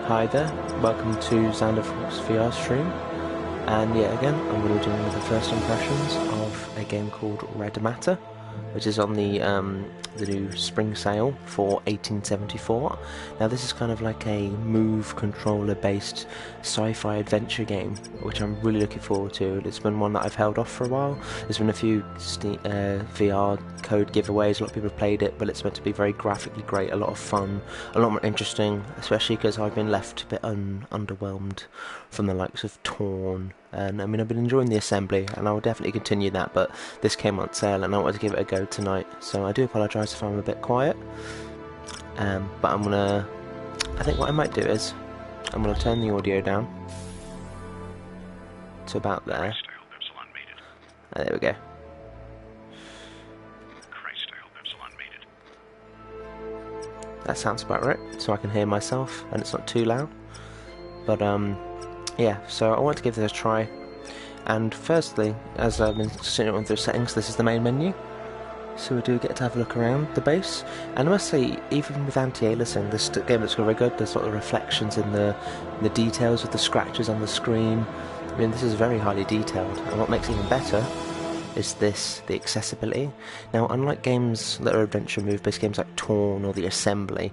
Hi there, welcome to Xanderfaulk's VR stream, and yet again I'm going to be doing the first impressions of a game called Red Matter, which is on the new spring sale for 1874. Now this is kind of like a move controller based sci-fi adventure game, which I'm really looking forward to. It's been one that I've held off for a while. There's been a few VR code giveaways, a lot of people have played it, but it's meant to be very graphically great, a lot of fun, a lot more interesting, especially because I've been left a bit underwhelmed from the likes of Torn. And I mean, I've been enjoying the assembly, and I will definitely continue that, but this came on sale, and I wanted to give it a go tonight, so I do apologise if I'm a bit quiet. But I think what I might do is, I'm gonna turn the audio down to about there. There we go. That sounds about right, so I can hear myself, and it's not too loud. But yeah, so I want to give this a try. And firstly, as I've been sitting through settings, this is the main menu. So we do get to have a look around the base. And I must say, even with anti-aliasing, this game looks very good. There's a lot of reflections in the details of the scratches on the screen. I mean, this is very highly detailed. And what makes it even better is the accessibility. Now, unlike games that are adventure move-based games like Torn or The Assembly,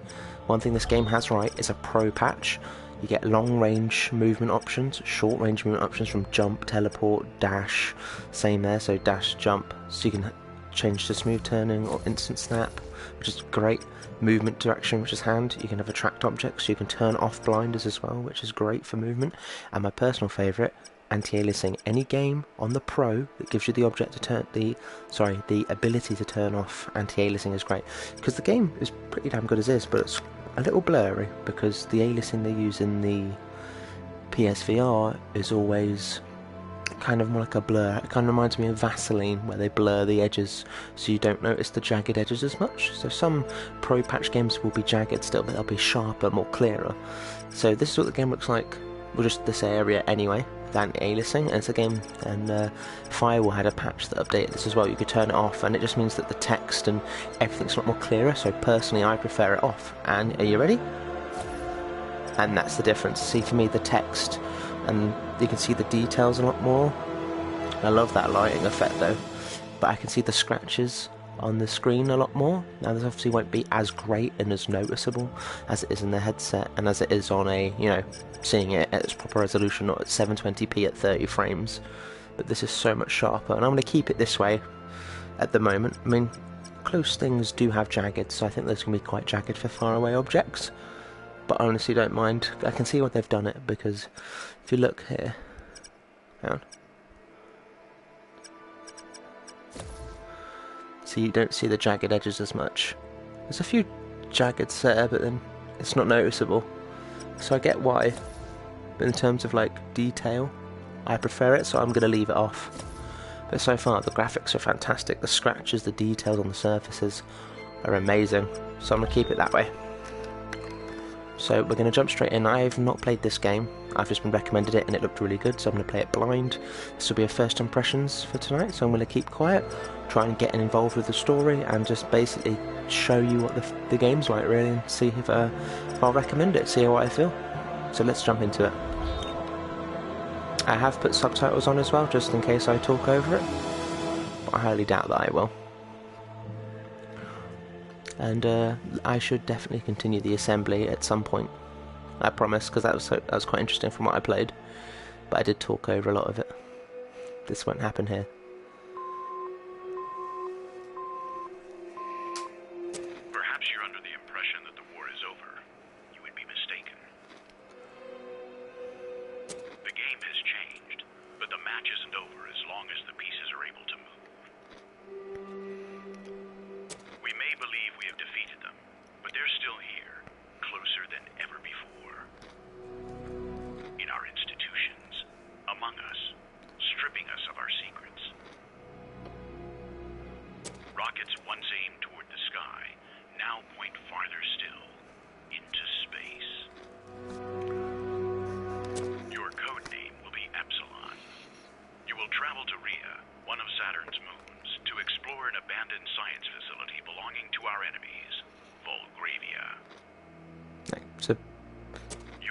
one thing this game has right is a pro patch. You get long-range movement options, short-range movement options from jump, teleport, dash, same there, so dash, jump, so you can change to smooth turning or instant snap, which is great. Movement direction, which is hand. You can have attract objects, so you can turn off blinders as well, which is great for movement. And my personal favourite, anti-aliasing. Any game on the Pro that gives you the the ability to turn off anti-aliasing is great, because the game is pretty damn good as is, but it's a little blurry because the aliasing they use in the PSVR is always kind of more like a blur. It kind of reminds me of Vaseline, where they blur the edges so you don't notice the jagged edges as much. So some pro patch games will be jagged still, but they'll be sharper, more clearer. So this is what the game looks like, well, just this area anyway, with anti-aliasing. And it's a game, and Firewall had a patch that updated this as well. You could turn it off, and it just means that the text and everything's a lot more clearer. So personally, I prefer it off. And are you ready? And that's the difference. See, for me, the text, and you can see the details a lot more. I love that lighting effect though, but I can see the scratches on the screen a lot more. Now this obviously won't be as great and as noticeable as it is in the headset, and as it is on a, you know, seeing it at its proper resolution, not at 720p at 30 frames. But this is so much sharper, and I'm going to keep it this way at the moment. I mean, close things do have jagged, so I think there's going to be quite jagged for faraway objects. But I honestly don't mind. I can see what they've done it, because if you look here, hang on. So you don't see the jagged edges as much. There's a few jaggeds there, but then it's not noticeable. So I get why. But in terms of like detail, I prefer it, so I'm going to leave it off. But so far the graphics are fantastic. The scratches, the details on the surfaces are amazing. So I'm going to keep it that way. So we're going to jump straight in. I've not played this game, I've just been recommended it and it looked really good, so I'm going to play it blind. This will be a first impressions for tonight, so I'm going to keep quiet, try and get involved with the story, and just basically show you what the game's like really, and see if I'll recommend it, see what I feel. So let's jump into it. I have put subtitles on as well, just in case I talk over it, but I highly doubt that I will. And I should definitely continue the assembly at some point, I promise, because that was quite interesting from what I played, but I did talk over a lot of it. This won't happen here. Perhaps you're under the impression that the war is over. You would be mistaken. The game has changed, but the match isn't over as long as the pieces are able to move. We may believe we have defeated them, but they're still here, closer than ever before. In our institutions, among us, stripping us of our secrets.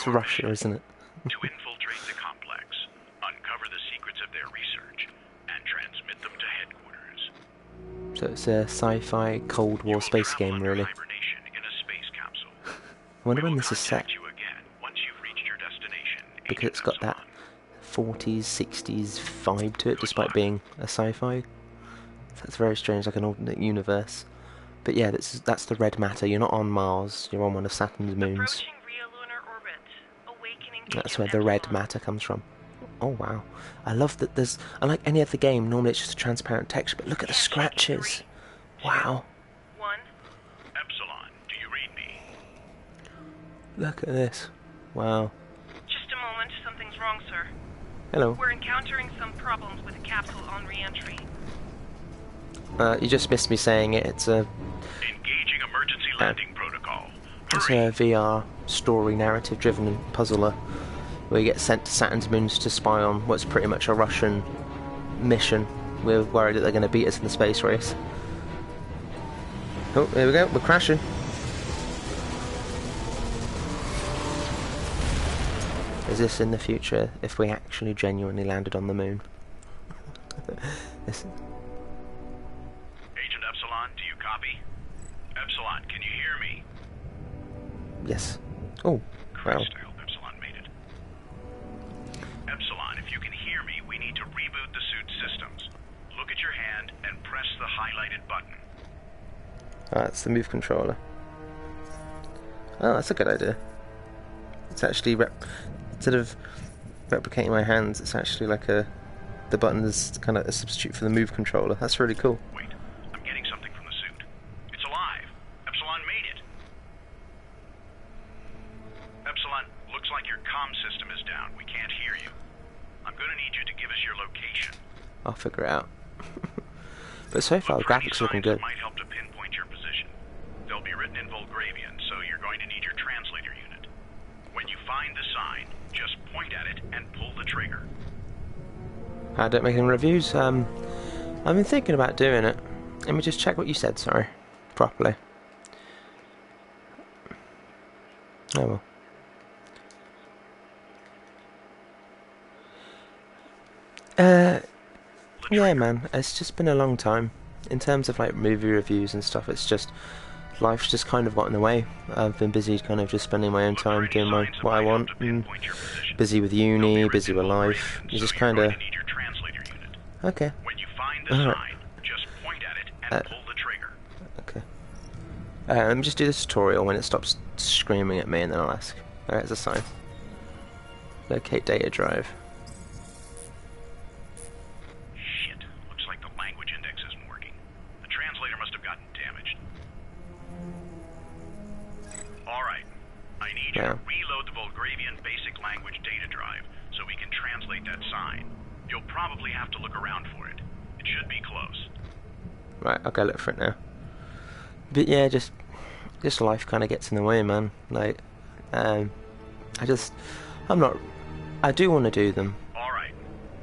It's Russia, isn't it? To infiltrate the complex, uncover the secrets of their research, and transmit them to headquarters. So it's a sci-fi Cold War space game, really. Hibernation in a space capsule. I wonder when this is set. You again once you've reached your destination, Because it's got that 40s, 60s vibe to it, despite being a sci-fi. That's very strange, like an alternate universe. But yeah, that's the red matter. You're not on Mars, you're on one of Saturn's moons. That's where the red matter comes from. Oh wow. I love that there's... Unlike any other game, normally it's just a transparent texture, but look at the scratches. Wow. Epsilon, do you read me? Look at this. Wow. Just a moment, something's wrong, sir. Hello. We're encountering some problems with the capsule on re-entry. You just missed me saying it. It's a... Engaging emergency landing protocol. It's a VR story narrative driven puzzler where you get sent to Saturn's moons to spy on what's pretty much a Russian mission. We're worried that they're going to beat us in the space race. Oh, here we go, we're crashing. Is this in the future if we actually genuinely landed on the moon? This... Agent Epsilon, do you copy? Epsilon, can you hear me? Yes. Oh, wow. Christ, I hope Epsilon made it. Epsilon, if you can hear me, we need to reboot the suit systems. Look at your hand and press the highlighted button. That's the move controller. Oh, that's a good idea. It's actually instead of replicating my hands, it's actually like the button is kind of a substitute for the move controller. That's really cool. Wait, I'm getting something from the suit. It's alive. Epsilon made it. Epsilon, looks like your comm system is down. We can't hear you. I'm going to need you to give us your location. I'll figure it out. But so far, the graphics are looking good. Might help to pinpoint your position. They'll be written in Volgravian, so you're going to need your translator unit. When you find the sign, just point at it and pull the trigger. I don't make any reviews. I've been thinking about doing it. Let me just check what you said, sorry. Properly. Oh well. Yeah man, it's just been a long time. In terms of like movie reviews and stuff, it's just... Life's just kind of got in the way. I've been busy kind of just spending my own time doing what I want. Busy with uni, busy with life. You just kind of... Okay. When you find the sign, just point at it and pull the trigger. Okay. Let me just do the tutorial. When it stops screaming at me, and then I'll ask. Alright, there's a sign. Locate data drive. Shit. Looks like the language index isn't working. The translator must have gotten damaged. Alright. I need you to reload the Volgravian basic language data drive so we can translate that sign. You'll probably have to look around for it. It should be close. Right, I'll go look for it now. But yeah, just life kind of gets in the way, man. Like, I'm not... I do want to do them. Alright.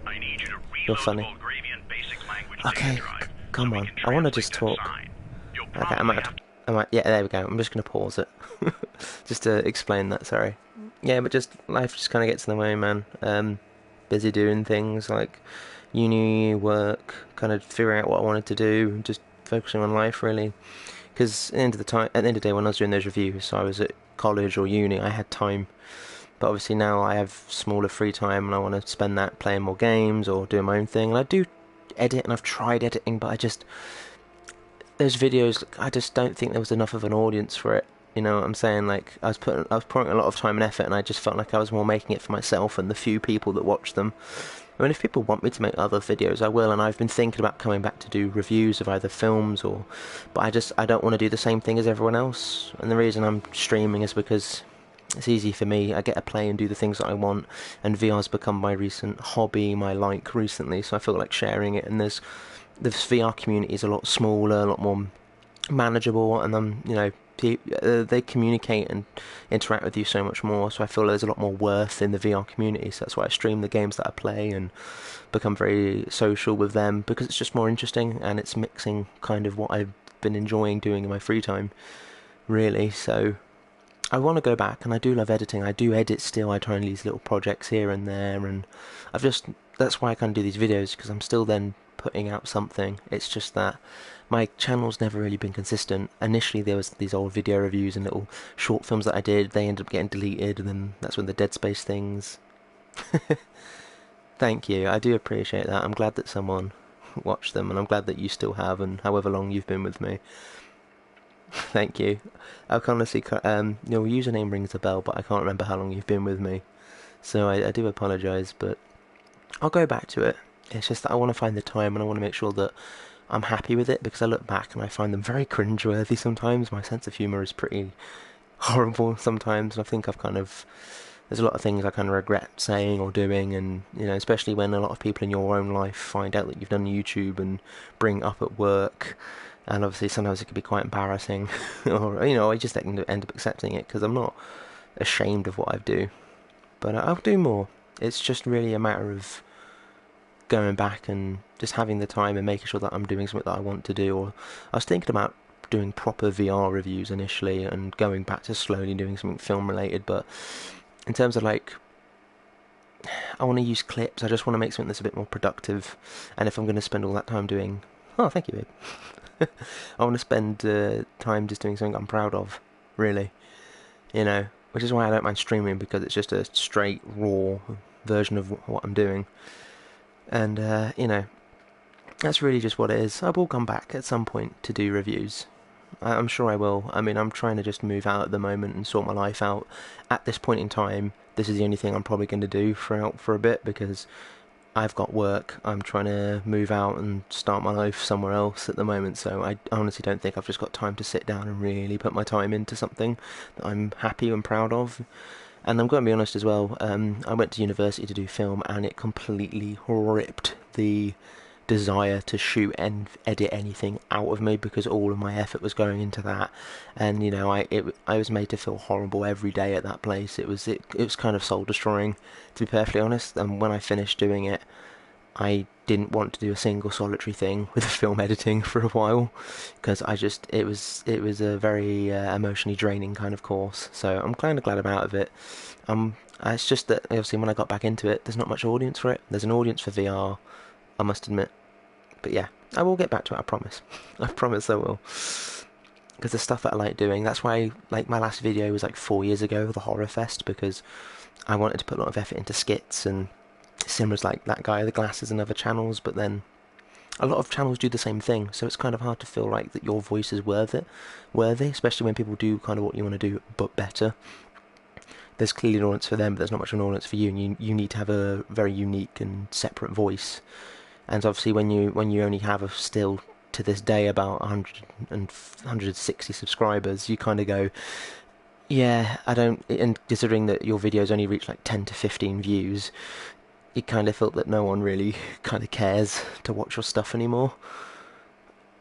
I need you to You're reload funny. the Volgravian basic language Okay, data drive come so we on. can I want to translate just that talk. sign. You'll Okay, I might, yeah, there we go. I'm just going to pause it. Just to explain that, sorry. Yeah, but just, life just kind of gets in the way, man. Busy doing things like uni, work, kind of figuring out what I wanted to do, just focusing on life, really. Because at the end of the day, when I was doing those reviews, so I was at college or uni, I had time. But obviously now I have smaller free time, and I want to spend that playing more games or doing my own thing. And I do edit, and I've tried editing, but those videos, I just don't think there was enough of an audience for it. You know what I'm saying? Like, I was pouring a lot of time and effort, and I just felt like I was more making it for myself and the few people that watch them. I mean, if people want me to make other videos, I will, and I've been thinking about coming back to do reviews of either films or... But I don't want to do the same thing as everyone else. And the reason I'm streaming is because it's easy for me. I get to play and do the things that I want, and VR's become my recent hobby, my like recently, so I feel like sharing it. And this VR community is a lot smaller, a lot more manageable, and they communicate and interact with you so much more, so I feel there's a lot more worth in the VR community, so that's why I stream the games that I play and become very social with them, because it's just more interesting, and it's mixing kind of what I've been enjoying doing in my free time, really. So I want to go back, and I do love editing. I do edit still. I try and these little projects here and there, and that's why I kind of do these videos, because I'm still then putting out something. It's just that my channel's never really been consistent. Initially there was these old video reviews and little short films that I did. They ended up getting deleted, and then that's when the Dead Space things. Thank you, I do appreciate that. I'm glad that someone watched them, and I'm glad that you still have, and however long you've been with me. Thank you. I can honestly, your username rings a bell, but I can't remember how long you've been with me. So I do apologise, but I'll go back to it. It's just that I want to find the time, and I want to make sure that I'm happy with it, because I look back and I find them very cringeworthy sometimes. My sense of humour is pretty horrible sometimes, and I think there's a lot of things I kind of regret saying or doing, and especially when a lot of people in your own life find out that you've done YouTube and bring it up at work, and obviously sometimes it can be quite embarrassing, or I just end up accepting it because I'm not ashamed of what I do, but I'll do more. It's just really a matter of going back and just having the time and making sure that I'm doing something that I want to do. Or I was thinking about doing proper VR reviews initially, and going back to slowly doing something film related, but in terms of I want to use clips. I just want to make something that's a bit more productive, and if I'm going to spend all that time doing, oh, thank you, babe. I want to spend time just doing something I'm proud of, really, which is why I don't mind streaming, because it's just a straight, raw version of what I'm doing, and that's really just what it is. I will come back at some point to do reviews. I'm sure I will. I mean, I'm trying to just move out at the moment and sort my life out. At this point in time, this is the only thing I'm probably going to do for a bit, because I've got work. I'm trying to move out and start my life somewhere else at the moment, so I honestly don't think I've just got time to sit down and really put my time into something that I'm happy and proud of. And I'm going to be honest as well, I went to university to do film, and it completely ripped the desire to shoot and edit anything out of me, because all of my effort was going into that, and I was made to feel horrible every day at that place. It was kind of soul destroying, to be perfectly honest. And when I finished doing it, I didn't want to do a single solitary thing with film editing for a while, because it was a very emotionally draining kind of course. So I'm kind of glad I'm out of it. It's just that obviously when I got back into it, there's not much audience for it. There's an audience for VR, I must admit. But yeah, I will get back to it, I promise. I promise I will. Because the stuff that I like doing, that's why my last video was 4 years ago, the Horror Fest, because I wanted to put a lot of effort into skits, and similar like that guy, the glasses, and other channels, but then a lot of channels do the same thing, so it's kind of hard to feel like that your voice is worthy, especially when people do kind of what you want to do, but better. There's clearly an audience for them, but there's not much of an audience for you, and you need to have a very unique and separate voice. And obviously when you only have still to this day about 160 subscribers, you kind of go, yeah, I don't, and considering that your videos only reach 10 to 15 views, you kind of felt that no one really kind of cares to watch your stuff anymore.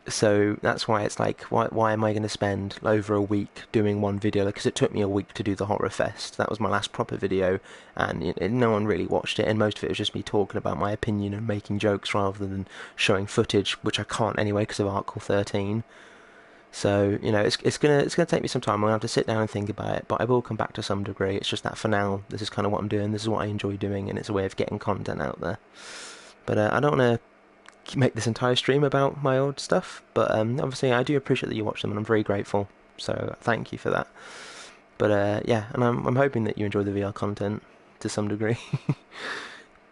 So that's why it's why am I going to spend over a week doing one video? Because it took me a week to do the Horror Fest. That was my last proper video, and no one really watched it, and most of it was just me talking about my opinion and making jokes rather than showing footage, which I can't anyway because of Article 13. So it's gonna take me some time. I'm gonna have to sit down and think about it, but I will come back to some degree. It's just that for now, this is kind of what I'm doing. This is what I enjoy doing, and it's a way of getting content out there. But I don't want to make this entire stream about my old stuff, but obviously I do appreciate that you watch them, and I'm very grateful, so thank you for that. But yeah, and I'm hoping that you enjoy the VR content to some degree.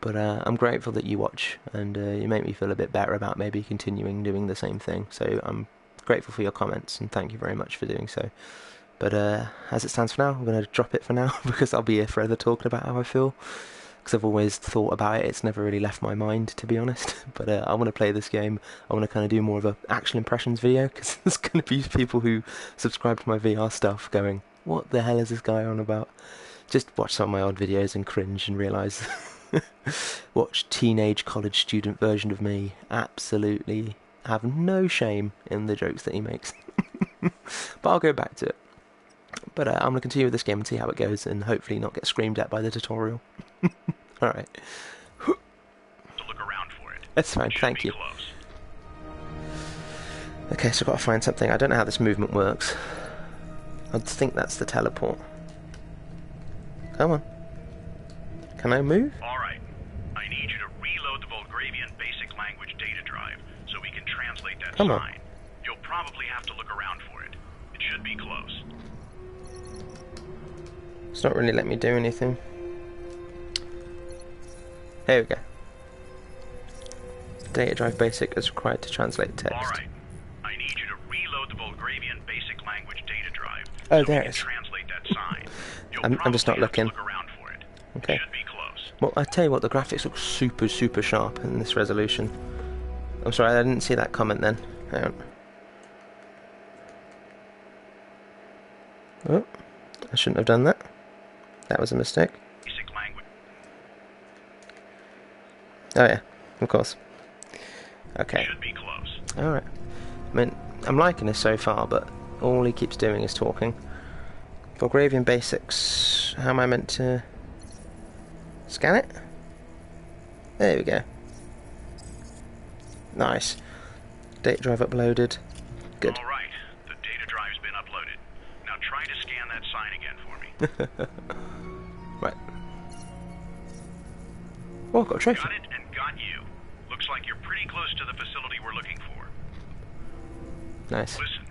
But I'm grateful that you watch, and you make me feel a bit better about maybe continuing doing the same thing, so I'm grateful for your comments, and thank you very much for doing so. But as it stands for now, I'm going to drop it for now, because I'll be here forever talking about how I feel, because I've always thought about it. It's never really left my mind, to be honest. But I want to play this game. I want to kind of do more of a actual impressions video, because there's going to be people who subscribe to my VR stuff going, what the hell is this guy on about? Just watch some of my old videos and cringe and realise. Watch teenage college student version of me absolutely have no shame in the jokes that he makes. But I'll go back to it. But I'm going to continue with this game and see how it goes, and hopefully not get screamed at by the tutorial. Alright. To look around for it. That's fine, thank you. Close. Okay, so I've got to find something. I don't know how this movement works. I'd think that's the teleport. Come on. Can I move? Alright. I need you to reload the Volgravian basic language data drive so we can translate that Come on. sign. You'll probably have to look around for it. It should be close. It's not really letting me do anything. Here we go. Data drive basic is required to translate text. Alright. I need you to reload the Volgravian basic language data drive Oh, so there we it can is. translate that sign. You'll I'm just not probably have to looking. look around for it. Okay. It should be close. Well, I tell you what, the graphics look super, super sharp in this resolution. I'm sorry, I didn't see that comment then. Hang on. Oh, I shouldn't have done that. That was a mistake. Basic language. Oh yeah, of course. Okay. Should be close. Alright. I mean, I'm liking this so far, but all he keeps doing is talking. Volgravian basics. How am I meant to scan it? There we go. Nice. Data drive uploaded. Good. Alright. The data drive's been uploaded. Now try to scan that sign again for me. Right. Oh, I've got a trophy. Got it and got you. Looks like you're pretty close to the facility we're looking for. Nice. Listen,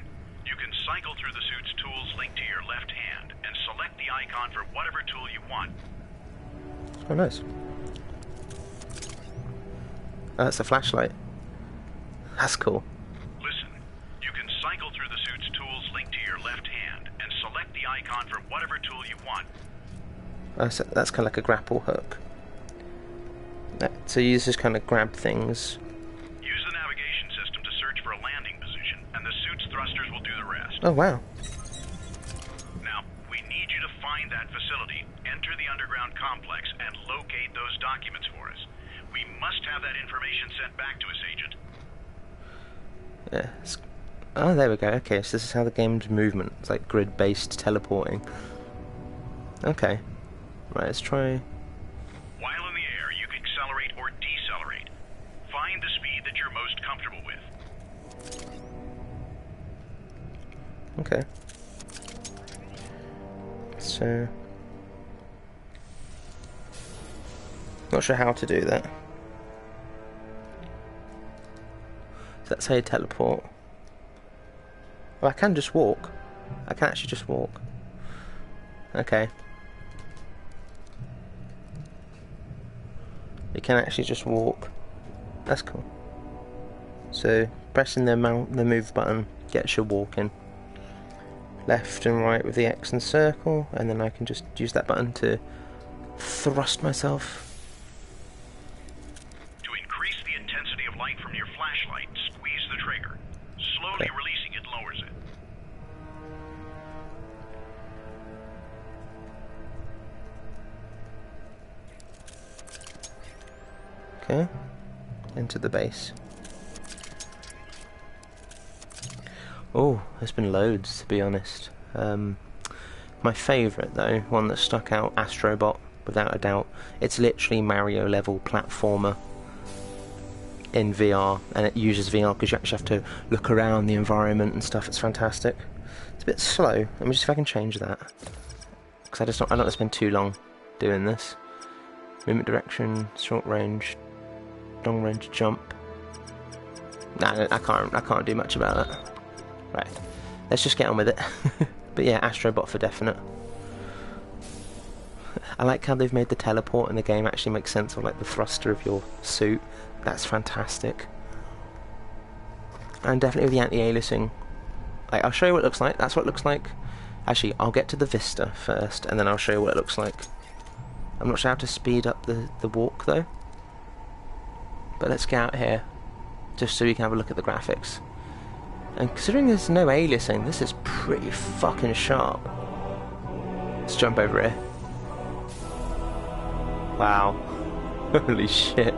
you can cycle through the suit's tools linked to your left hand and select the icon for whatever tool you want. Oh, nice. Oh, that's a flashlight. That's cool. Listen, you can cycle through the suit's tools linked to your left hand and select the icon for whatever tool you want. Oh, so that's kind of like a grapple hook. So you just kind of grab things. Use the navigation system to search for a landing position, and the suit's thrusters will do the rest. Oh, wow. Now, we need you to find that facility, enter the underground complex, and locate those documents for us. We must have that information sent back to us, Agent. Yeah. Oh, there we go. Okay, so this is how the game's movement. It's like grid-based teleporting. Okay. Right, let's try... While in the air, you can accelerate or decelerate. Find the speed that you're most comfortable with. Okay. So... Not sure how to do that. So that's how you teleport. Oh, I can just walk. I can actually just walk. Okay. You can actually just walk. That's cool. So pressing the move button gets you walking. Left and right with the X and circle, and then I can just use that button to thrust myself. To increase the intensity of light from your flashlight, squeeze the trigger. Slowly releasing it lowers it. Okay. Into the base. Oh, there's been loads, to be honest. My favourite, though, one that stuck out, Astrobot, without a doubt. It's literally Mario level platformer in VR, and it uses VR because you actually have to look around the environment and stuff. It's fantastic. It's a bit slow. Let me just see if I can change that, because I don't want to spend too long doing this. Movement direction, short range, long range jump. Nah, I can't do much about that. Right, let's just get on with it. But yeah, Astrobot for definite. I like how they've made the teleport in the game actually make sense of like the thruster of your suit. That's fantastic. And definitely with the anti-aliasing. Like, I'll show you what it looks like. That's what it looks like. Actually, I'll get to the Vista first, and then I'll show you what it looks like. I'm not sure how to speed up the walk though. But let's get out here, just so we can have a look at the graphics. And considering there's no aliasing, this is pretty fucking sharp. Let's jump over here. Wow. Holy shit.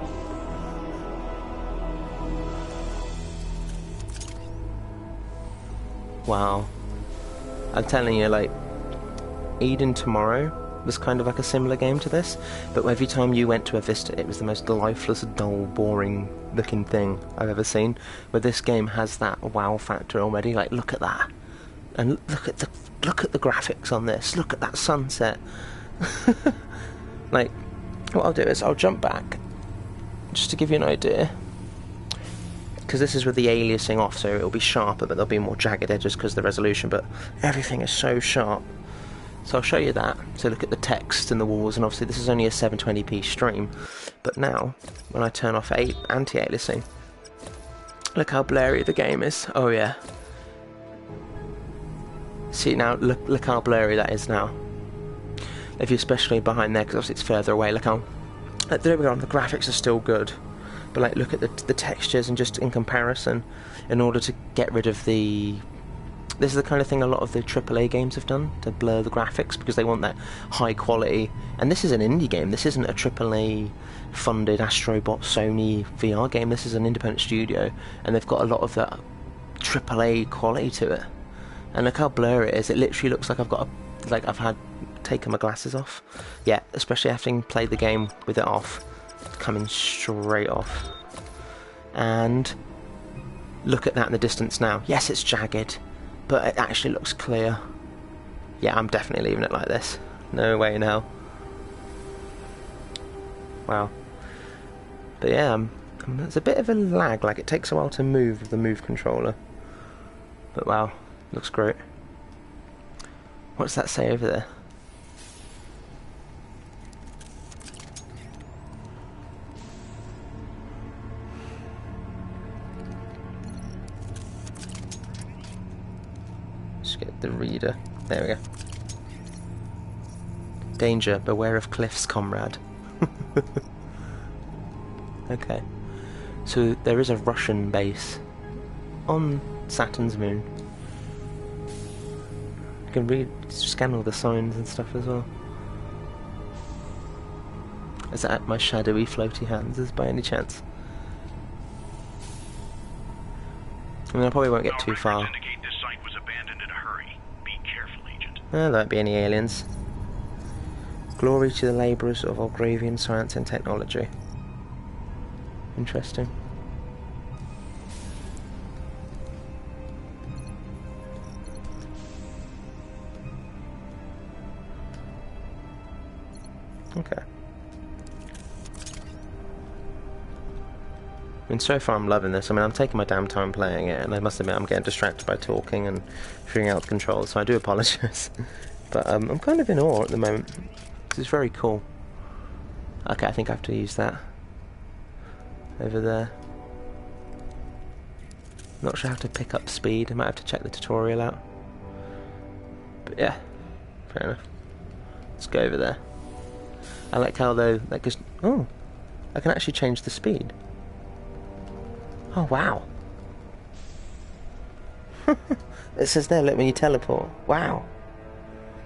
Wow. I'm telling you, like, Eden Tomorrow was kind of like a similar game to this, but every time you went to a Vista, it was the most lifeless, dull, boring looking thing I've ever seen. But this game has that wow factor already. Like, look at that. And look at the graphics on this. Look at that sunset. Like, what I'll do is I'll jump back just to give you an idea, because this is with the aliasing off, so it'll be sharper, but there'll be more jagged edges because of the resolution. But everything is so sharp. So I'll show you that. So look at the text and the walls, and obviously this is only a 720p stream. But now, when I turn off anti-aliasing, look how blurry the game is. Oh yeah. See now, look how blurry that is now. If you're especially behind there, because obviously it's further away, look how... there we go, the graphics are still good. But like, look at the textures, and just in comparison, in order to get rid of the... This is the kind of thing a lot of the AAA games have done, to blur the graphics, because they want that high quality. And this is an indie game, this isn't a AAA funded Astrobot Sony VR game, this is an independent studio, and they've got a lot of that AAA quality to it. And look how blurry it is, it literally looks like I've had taken my glasses off. Yeah, especially having played the game with it off, coming straight off. And look at that in the distance now. Yes, it's jagged, but it actually looks clear. Yeah, I'm definitely leaving it like this. No way now. Wow. But yeah, there's a bit of a lag, like it takes a while to move with the Move controller. But wow, looks great. What's that say over there? Let's get the reader. There we go. Danger, beware of cliffs, comrade. Okay. So there is a Russian base on Saturn's moon. You can scan all the signs and stuff as well. Is that my shadowy floaty hands, is by any chance? I mean, I probably won't get too far. Indicate this site was abandoned in a hurry. Be careful, Agent. There won't be any aliens. Glory to the labourers of Algravian science and technology. Interesting. Okay. I mean, so far I'm loving this. I mean, I'm taking my damn time playing it, and I must admit I'm getting distracted by talking and figuring out the controls, so I do apologise. But I'm kind of in awe at the moment. This is very cool. Okay, I think I have to use that. Over there. Not sure how to pick up speed. I might have to check the tutorial out. But yeah, fair enough. Let's go over there. I like how though that goes. Oh, I can actually change the speed. Oh wow! It says there, look, when you teleport. Wow.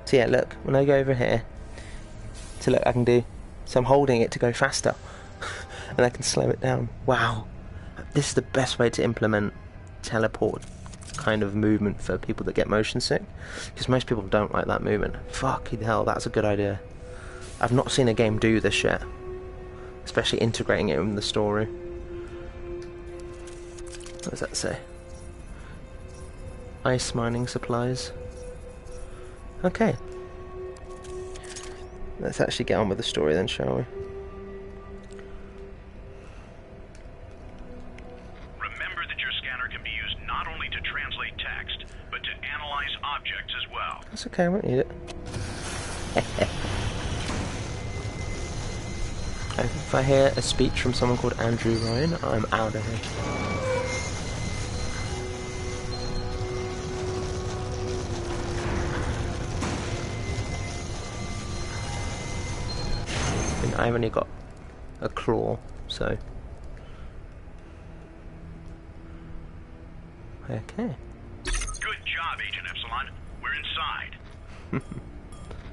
So yeah, look, when I go over here, so look, I can do. So I'm holding it to go faster, and I can slow it down. Wow, this is the best way to implement teleport kind of movement for people that get motion sick, because most people don't like that movement. Fucking hell, that's a good idea. I've not seen a game do this yet, especially integrating it in the story. What does that say? Ice mining supplies. Okay. Let's actually get on with the story then, shall we? Remember that your scanner can be used not only to translate text, but to analyze objects as well. That's okay, I won't need it. If I hear a speech from someone called Andrew Ryan, I'm out of here. I've only got a claw, so... Okay. Good job, Agent Epsilon. We're inside.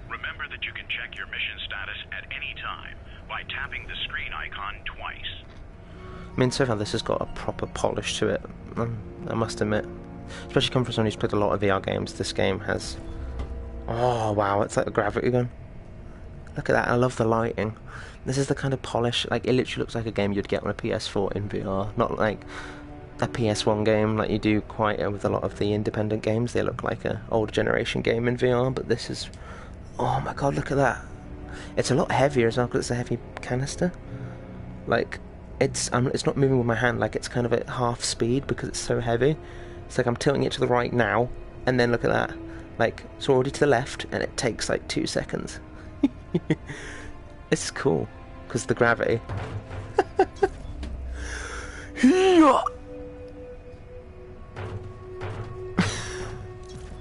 Remember that you can check your mission status at any time by tapping the screen icon twice. I mean, so far this has got a proper polish to it, I must admit. Especially coming from someone who's played a lot of VR games, this game has... Oh, wow, it's like a gravity gun. Look at that, I love the lighting. This is the kind of polish, like, it literally looks like a game you'd get on a PS4 in VR. Not like a PS1 game like you do quite with a lot of the independent games. They look like a older generation game in VR, but this is, oh my god, look at that. It's a lot heavier as well because it's a heavy canister. Like, it's not moving with my hand, like it's kind of at half speed because it's so heavy. It's like I'm tilting it to the right now, and then look at that. Like, it's already to the left, and it takes like 2 seconds. It's cool, because the gravity.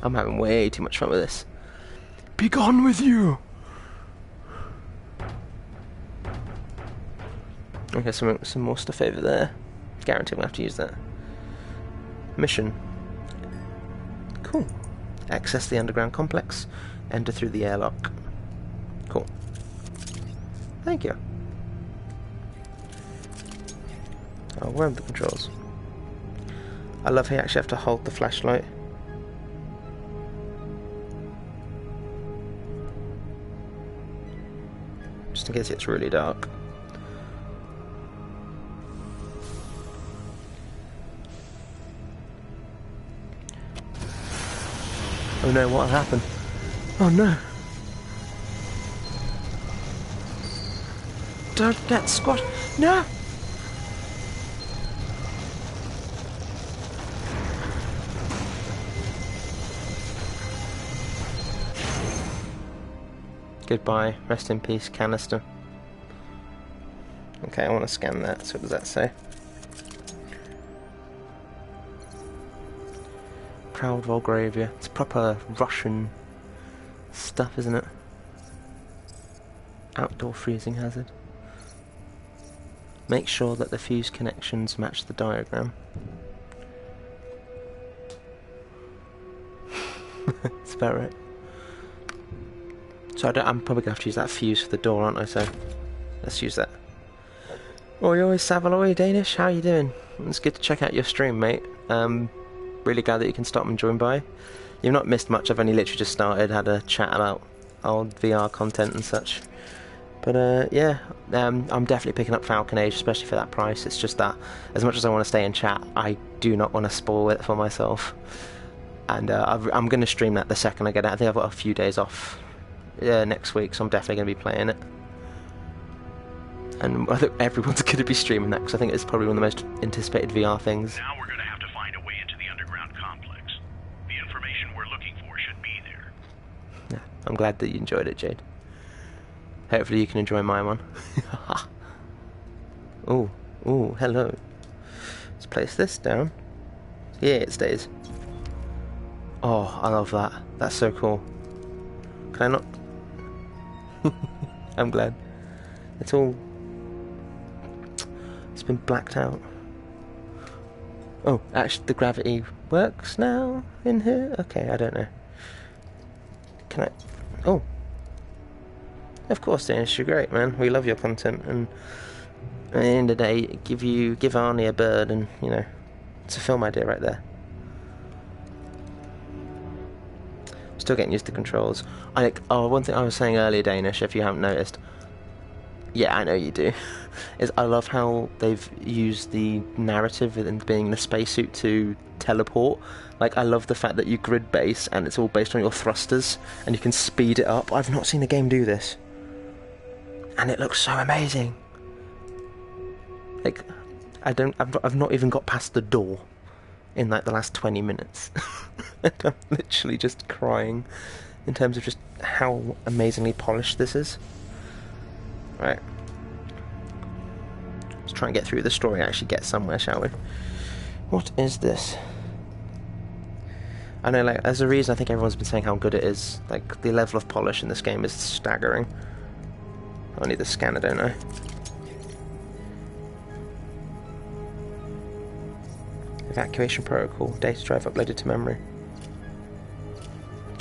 I'm having way too much fun with this. Be gone with you! Okay, some more stuff over there. Guarantee I'm going to have to use that. Mission. Cool. Access the underground complex. Enter through the airlock. Cool. Thank you. Oh, where are the controls? I love how you actually have to hold the flashlight. Just in case it's really dark. Oh no, what happened? Oh no! Don't get squashed! No! Goodbye, rest in peace, canister. Okay, I want to scan that, so what does that say? Proud Volgravia. It's proper Russian stuff, isn't it? Outdoor freezing hazard. Make sure that the fuse connections match the diagram. That's about right. So I'm probably going to have to use that fuse for the door, aren't I? So let's use that. Oi oi Savaloy Danish, how you doing? It's good to check out your stream, mate. Really glad that you can stop and join by. You've not missed much. I've only literally just started, had a chat about old VR content and such. But yeah, I'm definitely picking up Falcon Age, especially for that price. It's just that, as much as I want to stay in chat, I do not want to spoil it for myself. And I'm going to stream that the second I get it. I think I've got a few days off next week, so I'm definitely going to be playing it. And I think everyone's going to be streaming that, because I think it's probably one of the most anticipated VR things. Now we're going to have to find a way into the underground complex. The information we're looking for should be there. Yeah, I'm glad that you enjoyed it, Jade. Hopefully you can enjoy my one. Oh, oh, hello. Let's place this down. Yeah, it stays. Oh, I love that. That's so cool. Can I not? I'm glad. It's all... It's been blacked out. Oh, actually the gravity works now in here? Okay, I don't know. Can I... Oh. Of course, Danish, you're great, man. We love your content, and at the end of the day, give Arnie a bird, and, you know, it's a film idea right there. Still getting used to controls. One thing I was saying earlier, Danish, if you haven't noticed, yeah, I know you do, is I love how they've used the narrative and being in a spacesuit to teleport. Like, I love the fact that you grid base and it's all based on your thrusters and you can speed it up. I've not seen a game do this. And it looks so amazing. Like, I've not even got past the door in like the last 20 minutes. And I'm literally just crying in terms of just how amazingly polished this is. Right. Let's try and get through the story and actually get somewhere, shall we? What is this? I know, like, there's a reason I think everyone's been saying how good it is. Like, the level of polish in this game is staggering. I need the scanner, don't I? Evacuation protocol. Data drive uploaded to memory.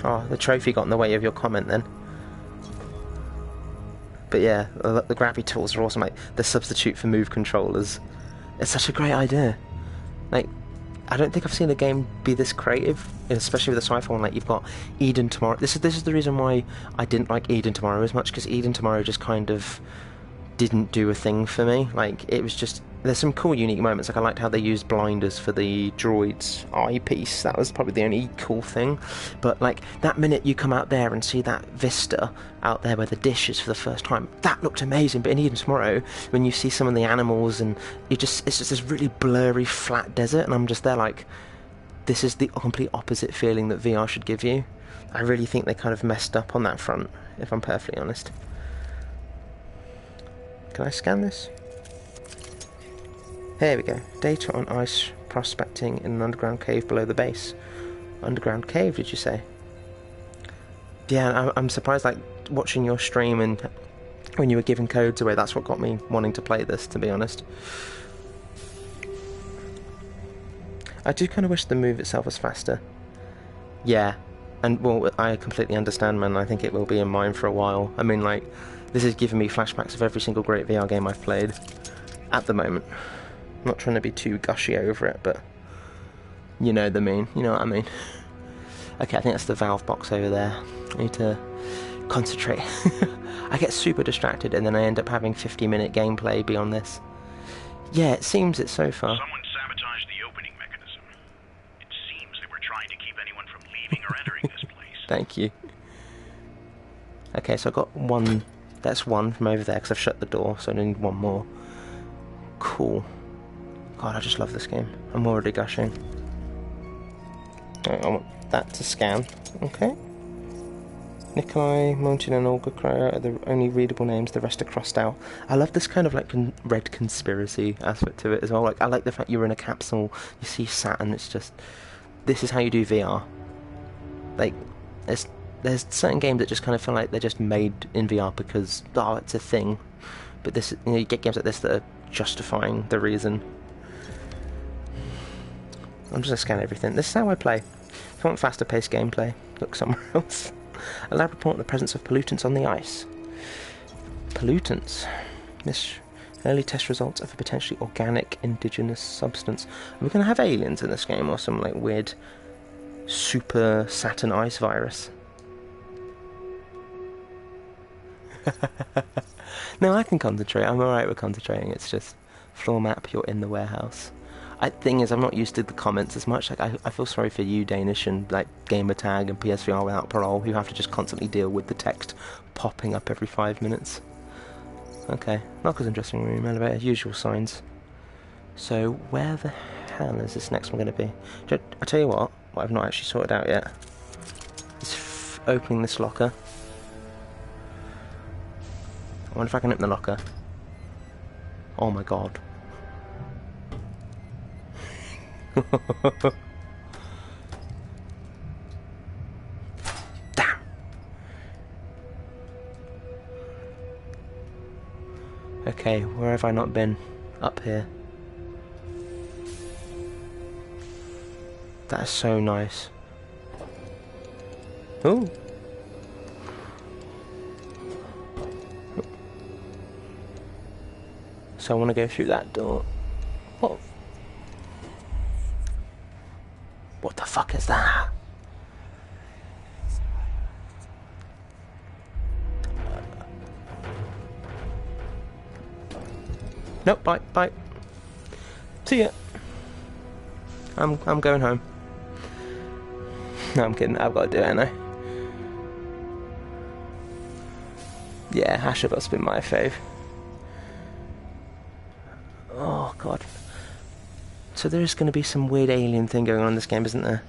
Oh, the trophy got in the way of your comment then. But yeah, the gravity tools are awesome. Like, the substitute for move controllers. It's such a great idea. Like, I don't think I've seen a game be this creative, especially with the sci-fi one. Like, you've got Eden Tomorrow. This is the reason why I didn't like Eden Tomorrow as much, because Eden Tomorrow just kind of didn't do a thing for me. Like, it was just there's some cool, unique moments. Like I liked how they used blinders for the droid's eyepiece. That was probably the only cool thing. But like that minute you come out there and see that vista out there where the dish is for the first time, that looked amazing. But in Even Tomorrow, when you see some of the animals and it's just this really blurry, flat desert, and I'm just there like, this is the complete opposite feeling that VR should give you. I really think they kind of messed up on that front, if I'm perfectly honest. Can I scan this? Here we go. Data on ice prospecting in an underground cave below the base. Underground cave, did you say? Yeah, I'm surprised, like, watching your stream and when you were giving codes away, that's what got me wanting to play this, to be honest. I do kind of wish the move itself was faster. Yeah, and, well, I completely understand, man. I think it will be in mine for a while. I mean, like, this is giving me flashbacks of every single great VR game I've played at the moment. I'm not trying to be too gushy over it, but you know what I mean. You know what I mean. Okay, I think that's the valve box over there. I need to concentrate. I get super distracted and then I end up having 50-minute gameplay beyond this. Yeah, it seems it so far. Someone sabotaged the opening mechanism. It seems they were trying to keep anyone from leaving or entering this place. Thank you. Okay, so I got one. That's one from over there because I've shut the door, so I need one more. Cool. God, I just love this game. I'm already gushing. Right, I want that to scan. Okay. Nikolai, Montin and Olga Cryer are the only readable names, the rest are crossed out. I love this kind of like red conspiracy aspect to it as well. Like, I like the fact you're in a capsule, you see Saturn, it's just... This is how you do VR. Like, there's certain games that just kind of feel like they're just made in VR because, oh, it's a thing. But this, you know, you get games like this that are justifying the reason. I'm just going to scan everything. This is how I play. If you want faster paced gameplay, look somewhere else. A lab report on the presence of pollutants on the ice. Pollutants. Early test results of a potentially organic indigenous substance. Are we going to have aliens in this game or some like weird super Saturn ice virus? No, I can concentrate. I'm alright with concentrating. It's just floor map, you're in the warehouse. Thing is, I'm not used to the comments as much. Like, I feel sorry for you, Danish, and like Gamertag and PSVR Without Parole, who have to just constantly deal with the text popping up every 5 minutes. Okay, Knocker's dressing room, elevator, usual signs. So, where the hell is this next one going to be? I tell you what I've not actually sorted out yet is opening this locker. I wonder if I can open the locker. Oh my god. Damn. Okay, where have I not been? Up here. That is so nice. Ooh. So I want to go through that door. What? What the fuck is that? Nope, bye. See ya. I'm going home. No, I'm kidding. I've got to do it, ain't I? Yeah, Ashabot's been my fave. Oh god. So there is going to be some weird alien thing going on in this game, isn't there?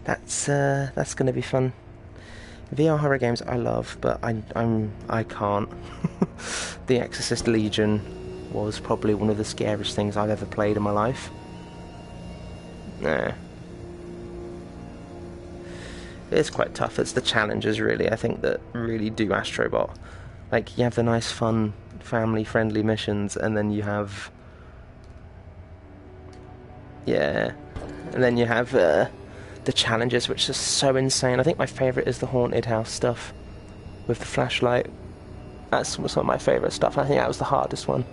That's going to be fun. VR horror games I love, but I can't. The Exorcist Legion was probably one of the scariest things I've ever played in my life. Nah. It's quite tough. It's the challenges, really, I think, that really do Astrobot. Like, you have the nice, fun, family-friendly missions, and then you have... Yeah. And then you have the challenges, which is so insane. I think my favourite is the haunted house stuff with the flashlight. That's some of my favourite stuff. I think that was the hardest one.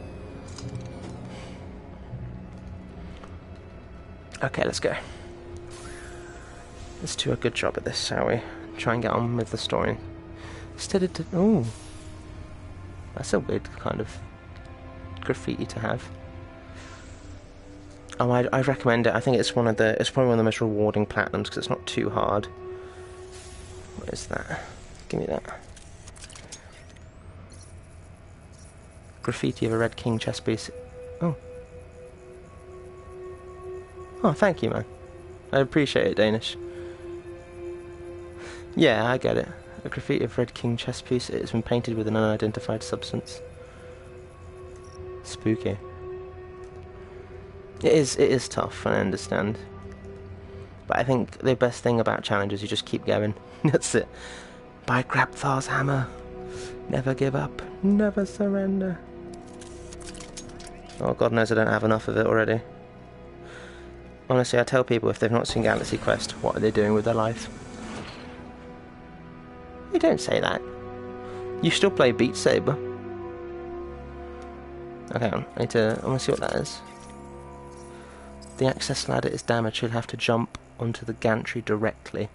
Okay, let's go. Let's do a good job at this, shall we? Try and get on with the story. Instead of... Ooh. That's a weird kind of graffiti to have. Oh, I recommend it. I think it's probably one of the most rewarding platinums because it's not too hard. What is that? Give me that. Graffiti of a red king chess piece. Oh. Oh, thank you, man. I appreciate it, Danish. Yeah, I get it. A graffiti of red king chess piece. It's been painted with an unidentified substance. Spooky. It is tough, I understand. But I think the best thing about challenges, you just keep going. That's it. By Grabthar's hammer. Never give up. Never surrender. Oh, God knows I don't have enough of it already. Honestly, I tell people if they've not seen Galaxy Quest, what are they doing with their life? You don't say that. You still play Beat Saber. Okay, I want to see what that is. The access ladder is damaged. You'll have to jump onto the gantry directly.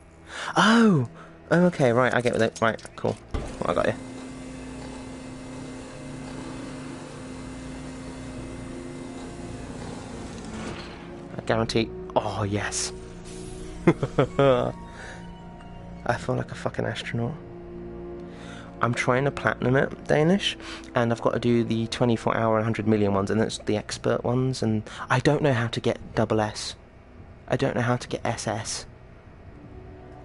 Oh! Oh, okay, right, I get with it. Right, cool. Well, I got you. I guarantee... Oh, yes. I feel like a fucking astronaut. I'm trying to platinum it, Danish, and I've got to do the 24-hour and 100 million ones, and it's the expert ones, and I don't know how to get double S. I don't know how to get SS.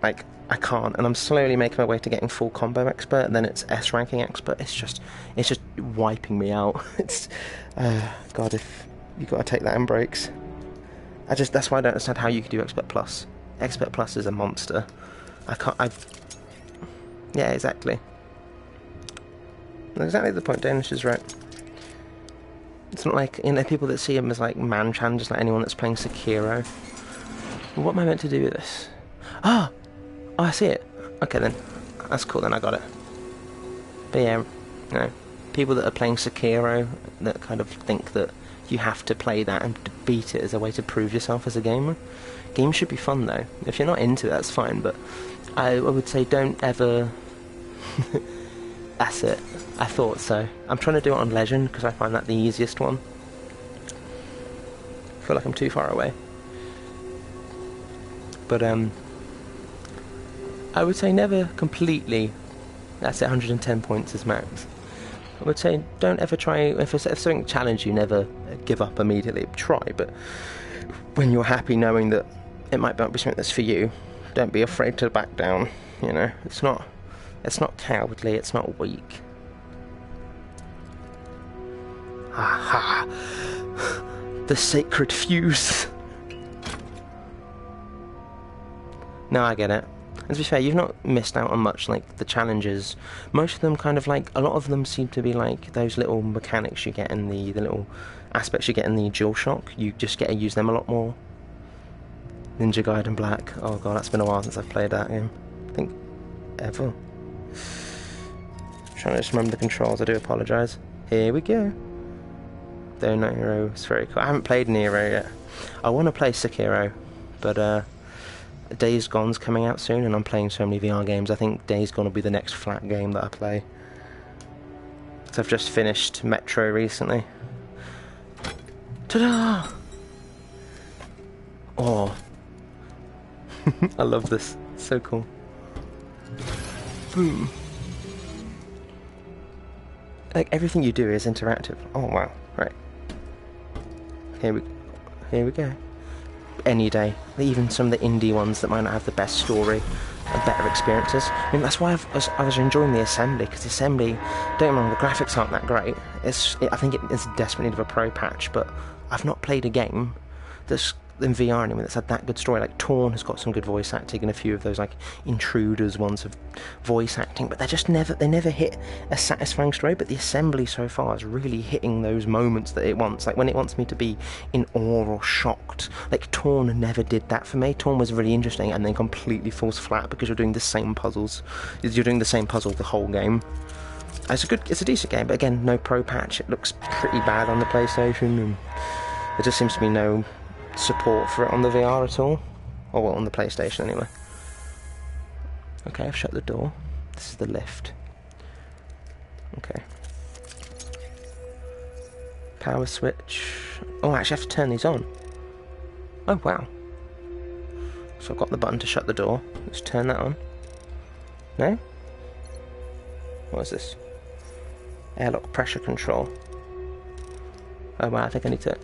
Like, I can't, and I'm slowly making my way to getting full combo expert, and then it's S ranking expert. It's just wiping me out. It's, God, if you got to take that in breaks. That's why I don't understand how you could do expert plus. Expert plus is a monster. Yeah, exactly. Exactly the point. Danish is right. It's not like, you know, people that see him as like man-chan, just like anyone that's playing Sekiro. What am I meant to do with this? Oh, I see it. Okay then, that's cool. Then I got it. But yeah, you know, people that are playing Sekiro that kind of think that you have to play that and beat it as a way to prove yourself as a gamer. Games should be fun though. If you're not into it, that's fine. But I would say don't ever. That's it. I thought so. I'm trying to do it on Legend because I find that the easiest one. I feel like I'm too far away. But I would say never completely. That's it. 110 points is max. I would say don't ever try. If something challenge you, never give up immediately. Try, but when you're happy knowing that it might not be something that's for you, don't be afraid to back down. You know, it's not cowardly. It's not weak. Aha! The sacred fuse. No, I get it. And to be fair, you've not missed out on much, like the challenges. Most of them kind of like, a lot of them seem to be like those little mechanics you get in the little aspects you get in the DualShock. You just get to use them a lot more. Ninja Gaiden Black. Oh god, that's been a while since I've played that game. I think ever. I'm trying to just remember the controls, I do apologise. Here we go. Though no Hero is very cool. I haven't played Nero yet. I want to play Sekiro, but Days Gone's coming out soon, and I'm playing so many VR games. I think Days Gone will be the next flat game that I play. So I've just finished Metro recently. Ta-da! Oh. I love this. It's so cool. Boom. Like, everything you do is interactive. Oh, wow. Right. Here we go. Any day. Even some of the indie ones that might not have the best story and better experiences. I mean, that's why I was enjoying the Assembly, because the Assembly, don't get me wrong, the graphics aren't that great. I think it is desperately need of a pro patch, but I've not played a game that's in VR anyway that's had that good story. Like Torn has got some good voice acting, and a few of those like Intruders ones have voice acting, but they never hit a satisfying story. But the Assembly so far is really hitting those moments that it wants, like when it wants me to be in awe or shocked. Like Torn never did that for me. Torn was really interesting and then completely falls flat because you're doing the same puzzles. You're doing the same puzzle the whole game. It's a decent game, but again, no pro patch. It looks pretty bad on the PlayStation, and there just seems to be no support for it on the VR at all, or well, on the PlayStation anyway. Okay, I've shut the door. This is the lift. Okay. Power switch. Oh, I actually have to turn these on. Oh wow. So I've got the button to shut the door. Let's turn that on. No? What is this? Airlock pressure control. Oh wow, I think I need to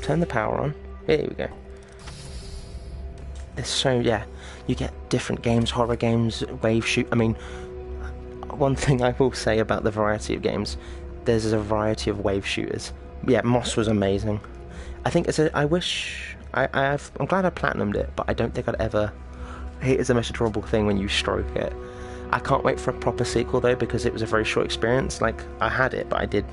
turn the power on. Here we go. There's so, yeah, you get different games, horror games, wave shoot. I mean, one thing I will say about the variety of games, there's a variety of wave shooters. Yeah, Moss was amazing. I think it's a, I wish, I'm glad I platinumed it, but I don't think I'd ever, it is the most adorable thing when you stroke it. I can't wait for a proper sequel though, because it was a very short experience. Like, I had it, but I did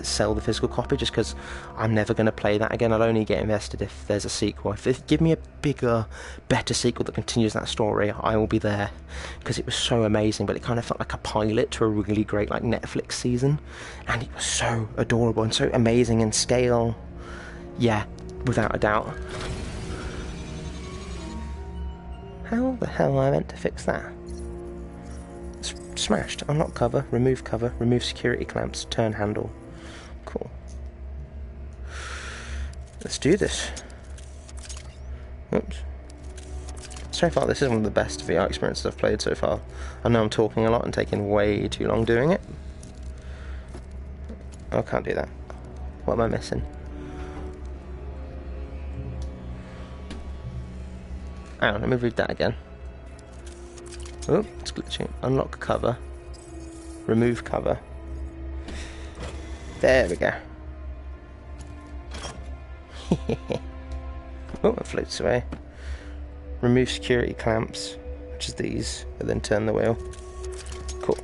sell the physical copy just because I'm never going to play that again. I'll only get invested if there's a sequel. If give me a bigger, better sequel that continues that story, I will be there, because it was so amazing. But it kind of felt like a pilot to a really great like Netflix season, and it was so adorable and so amazing in scale. Yeah, without a doubt. How the hell am I meant to fix that? Smashed. Unlock cover, remove security clamps, turn handle. Cool. Let's do this. Oops. So far, this is one of the best VR experiences I've played so far. I know I'm talking a lot and taking way too long doing it. Oh, I can't do that. What am I missing? Hang on, let me read that again. Oh, it's glitching. Unlock cover. Remove cover. There we go. Oh, it floats away. Remove security clamps, which is these, and then turn the wheel. Cool.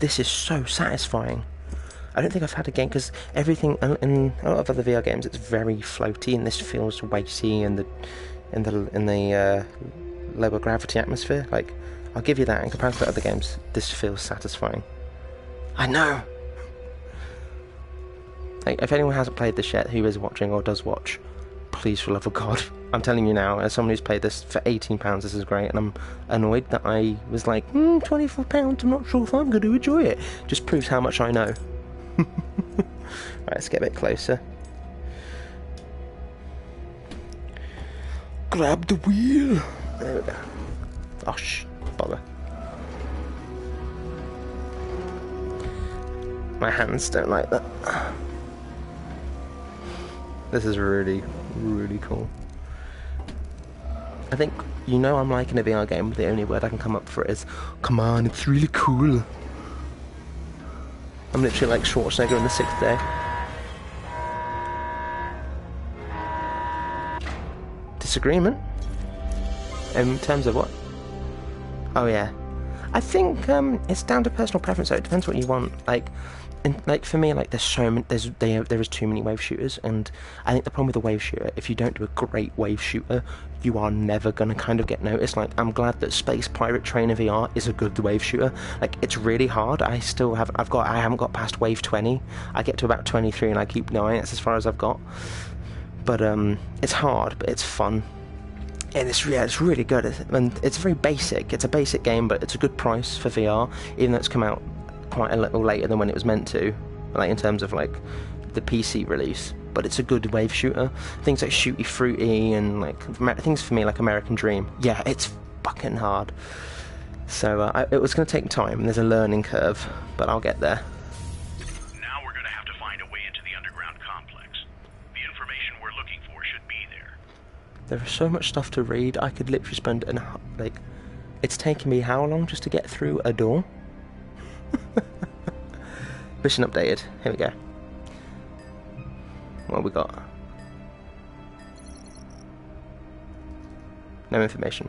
This is so satisfying. I don't think I've had a game, because everything in a lot of other VR games, it's very floaty, and this feels weighty, and in the lower gravity atmosphere. Like, I'll give you that. In comparison to other games, this feels satisfying. I know. Like, if anyone hasn't played this yet, who is watching or does watch, please, for love of God, I'm telling you now, as someone who's played this for £18, this is great, and I'm annoyed that I was like, £24, I'm not sure if I'm going to enjoy it. Just proves how much I know. Right, let's get a bit closer. Grab the wheel. There we go. Oh, bother. My hands don't like that. This is really, really cool. I think, you know, I'm liking a VR game, but the only word I can come up for it is, come on, it's really cool. I'm literally like Schwarzenegger in The Sixth Day. Disagreement? In terms of what? Oh yeah. I think it's down to personal preference, so it depends what you want. Like for me, like there is too many wave shooters, and I think the problem with a wave shooter, if you don't do a great wave shooter, you are never gonna kind of get noticed. Like, I'm glad that Space Pirate Trainer VR is a good wave shooter. Like, it's really hard. I haven't got past wave 20. I get to about 23 and I keep going. That's as far as I've got. But it's hard, but it's fun. And it's really good. And it's very basic. It's a basic game, but it's a good price for VR, even though it's come out quite a little later than when it was meant to, like in terms of like the PC release. But it's a good wave shooter. Things like Shooty Fruity and like things for me like American Dream. Yeah, it's fucking hard. So it was going to take time, and there's a learning curve, but I'll get there. Now we're going to have to find a way into the underground complex. The information we're looking for should be there. There is so much stuff to read. I could literally spend it's taken me how long just to get through a door? Mission updated. Here we go. What have we got? No information.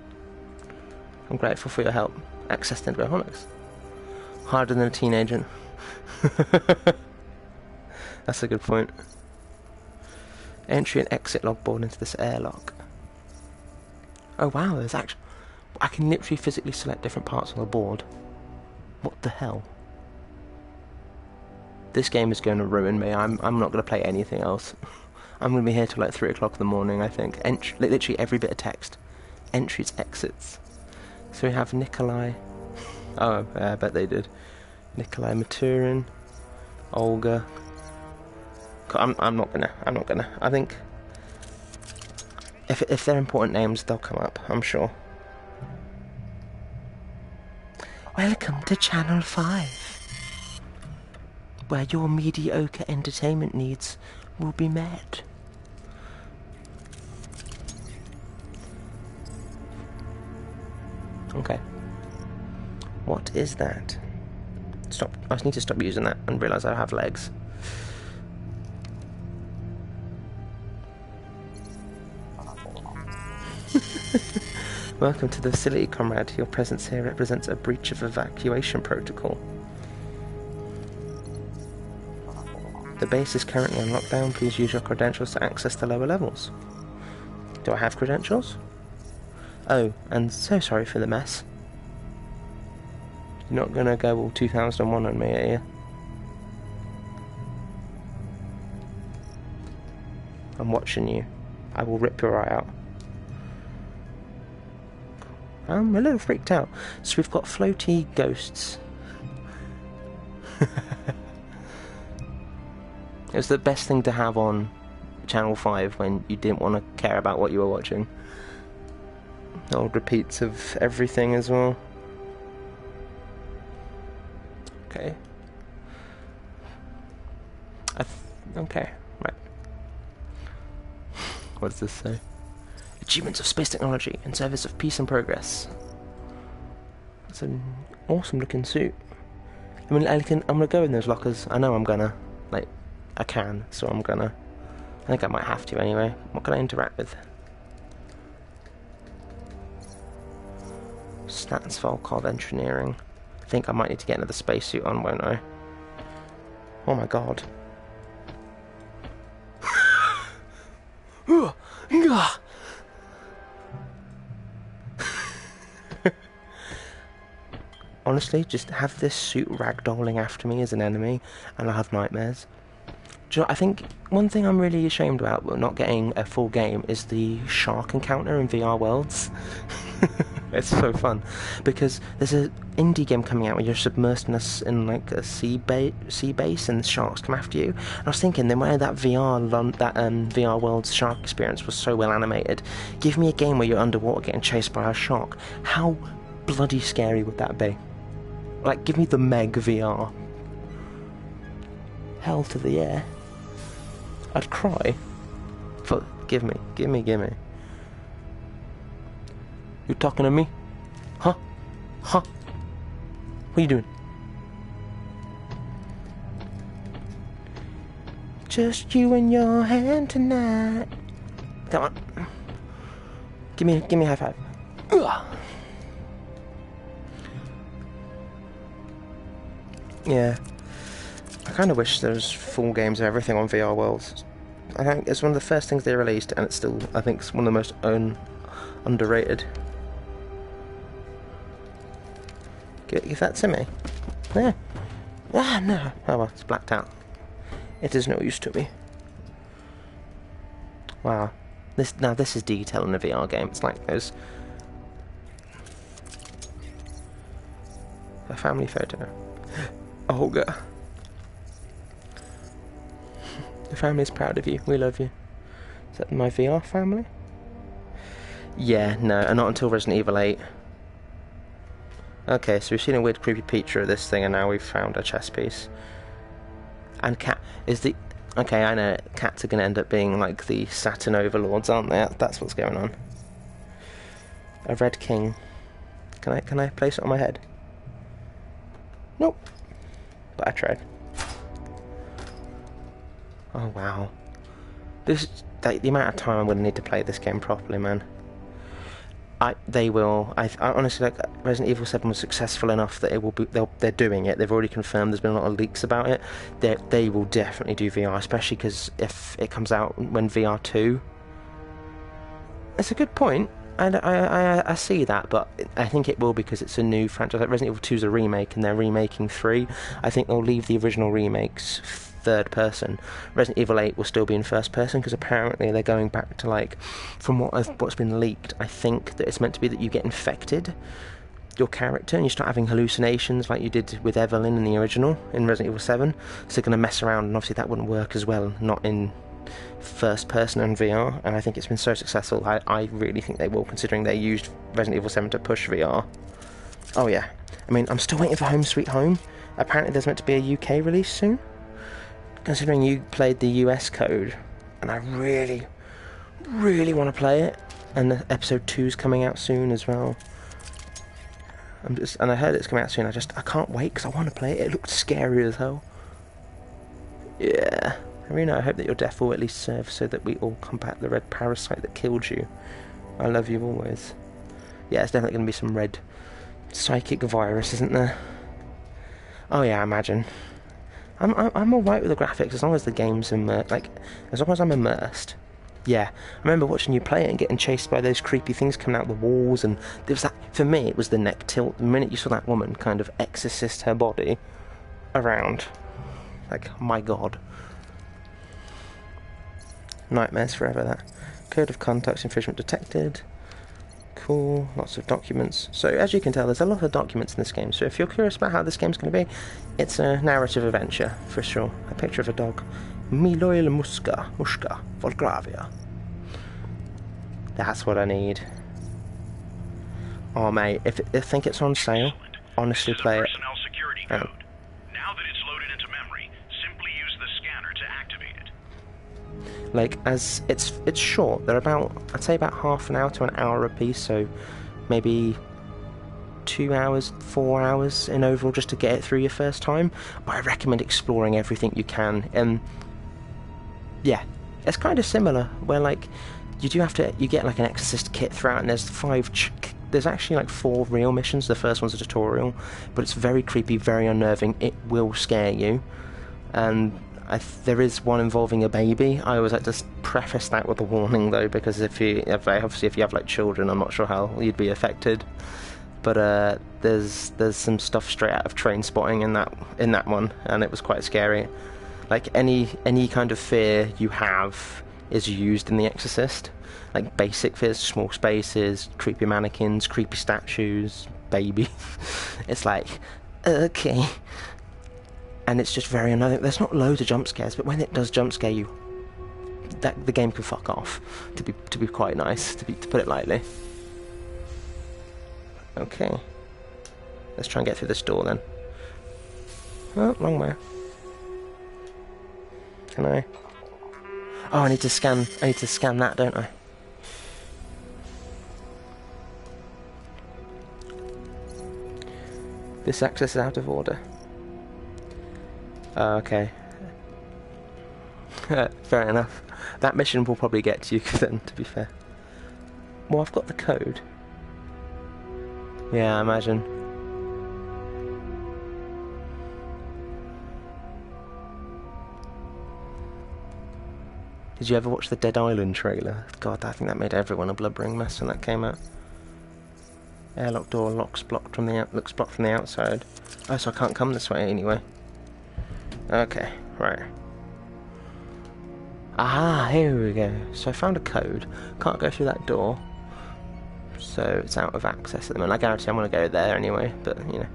I'm grateful for your help. Access to Xanderfaulk. Harder than a teenager. That's a good point. Entry and exit logboard into this airlock. Oh wow, there's actually... I can literally physically select different parts on the board. What the hell? This game is going to ruin me. I'm not going to play anything else. I'm going to be here till like 3 o'clock in the morning, I think. Literally every bit of text. Entries, exits. So we have Nikolai. Oh, I bet they did. Nikolai Maturin. Olga. I'm not gonna. I think if they're important names, they'll come up, I'm sure. Welcome to Channel 5, where your mediocre entertainment needs will be met. Okay. What is that? Stop. I just need to stop using that and realise I have legs. Welcome to the facility, comrade. Your presence here represents a breach of evacuation protocol. The base is currently on lockdown. Please use your credentials to access the lower levels. Do I have credentials? Oh, and so sorry for the mess. You're not gonna go all 2001 on me, are you? I'm watching you. I will rip your eye out. I'm a little freaked out. So we've got floaty ghosts. It was the best thing to have on Channel 5 when you didn't want to care about what you were watching. Old repeats of everything as well. Okay. Okay, right. What does this say? Achievements of space technology in service of peace and progress. That's an awesome looking suit. I mean, I'm gonna go in those lockers. I know I'm gonna. Like, I can, so I'm gonna. I think I might have to anyway. What can I interact with? Xanderfaulk of engineering. I think I might need to get another spacesuit on, won't I? Oh my god. Honestly, just have this suit ragdolling after me as an enemy, and I'll have nightmares. Do you know, I think one thing I'm really ashamed about not getting a full game is the shark encounter in VR Worlds. It's so fun, because there's an indie game coming out where you're submersed in like a sea base and the sharks come after you. And I was thinking, then why that VR Worlds shark experience was so well animated, give me a game where you're underwater getting chased by a shark. How bloody scary would that be? Like, give me the Meg VR. Hell to the air. I'd cry. But give me. You talking to me? Huh? What are you doing? Just you and your hand tonight. Come on. Give me a high five. Ugh. Yeah. I kind of wish there was full games of everything on VR Worlds. I think it's one of the first things they released, and it's still, I think, it's one of the most underrated. Give that to me. There. Ah, no. Oh well, it's blacked out. It is no use to me. Wow. This is detail in a VR game. It's like those... A family photo. Olga. The family is proud of you. We love you. Is that my VR family? Yeah, no, not until Resident Evil 8. Okay, so we've seen a weird creepy picture of this thing, and now we've found a chess piece. And cat is the... Okay, I know, cats are going to end up being like the Saturn overlords, aren't they? That's what's going on. A red king. Can I place it on my head? Nope. But I tried. Oh wow. The amount of time I'm going to need to play this game properly, man. They will. I honestly, like, Resident Evil 7 was successful enough that it will be. They're doing it. They've already confirmed. There's been a lot of leaks about it. They will definitely do VR, especially because if it comes out when VR 2. It's a good point. I see that, but I think it will because it's a new franchise. Like Resident Evil 2 is a remake, and they're remaking 3. I think they'll leave the original remakes third person. Resident Evil 8 will still be in first person because apparently they're going back to, like, from what's been leaked, I think that it's meant to be that you get infected your character and you start having hallucinations like you did with Evelyn in the original in Resident Evil 7. So they're going to mess around, and obviously that wouldn't work as well, not in first person and VR, and I think it's been so successful. I really think they will, considering they used Resident Evil 7 to push VR. Oh yeah, I mean, I'm still waiting for Home Sweet Home. Apparently there's meant to be a UK release soon, considering you played the US code, and I really want to play it, and episode 2's coming out soon as well. And I heard it's coming out soon. I can't wait because I want to play it. It looked scary as hell. Yeah. Irina, I hope that your death will at least serve so that we all combat the red parasite that killed you. I love you always. Yeah, it's definitely going to be some red psychic virus, isn't there? Oh yeah, I imagine. I'm alright with the graphics as long as the game's immersed. Like, as long as I'm immersed. Yeah, I remember watching you play it and getting chased by those creepy things coming out the walls, and there was that, for me, it was the neck tilt. The minute you saw that woman kind of exorcist her body around, like, my god. Nightmares forever, that. Code of conduct infringement detected. Cool, lots of documents. So, as you can tell, there's a lot of documents in this game, so if you're curious about how this game's going to be, it's a narrative adventure, for sure. A picture of a dog. Miloil Muska, Volgravia. That's what I need. Oh mate, if I think it's on sale, honestly play it. Security code. Now that it's loaded into memory, simply use the scanner to activate it. Like, as it's short, they're about, I'd say about half an hour to an hour a piece, so maybe 2 hours, 4 hours in overall just to get it through your first time. But I recommend exploring everything you can. Yeah, it's kind of similar, where like you get like an exorcist kit throughout, and there's actually like 4 real missions. The first one's a tutorial, but it's very creepy, very unnerving. It will scare you, and there is one involving a baby. I always like to preface that with a warning though, because if you have like children, I'm not sure how you'd be affected. But there's some stuff straight out of Train Spotting in that one, and it was quite scary. Like, any kind of fear you have is used in The Exorcist. Like, basic fears, small spaces, creepy mannequins, creepy statues, baby. It's like, okay. And it's just very annoying. There's not loads of jump scares, but when it does jump scare you, the game can fuck off. To be quite nice, to put it lightly. Okay. Let's try and get through this door then. Oh, wrong way. Can I? Oh, I need to scan that, don't I? This access is out of order. Oh, okay. Fair enough. That mission will probably get to you then, to be fair. Well, I've got the code. Yeah, I imagine. Did you ever watch the Dead Island trailer? God, I think that made everyone a blubbering mess when that came out. Airlock door looks blocked from the outside. Oh, so I can't come this way anyway. Okay, right. Aha, here we go. So I found a code. Can't go through that door. So it's out of access at the moment. I guarantee I'm going to go there anyway, but, you know.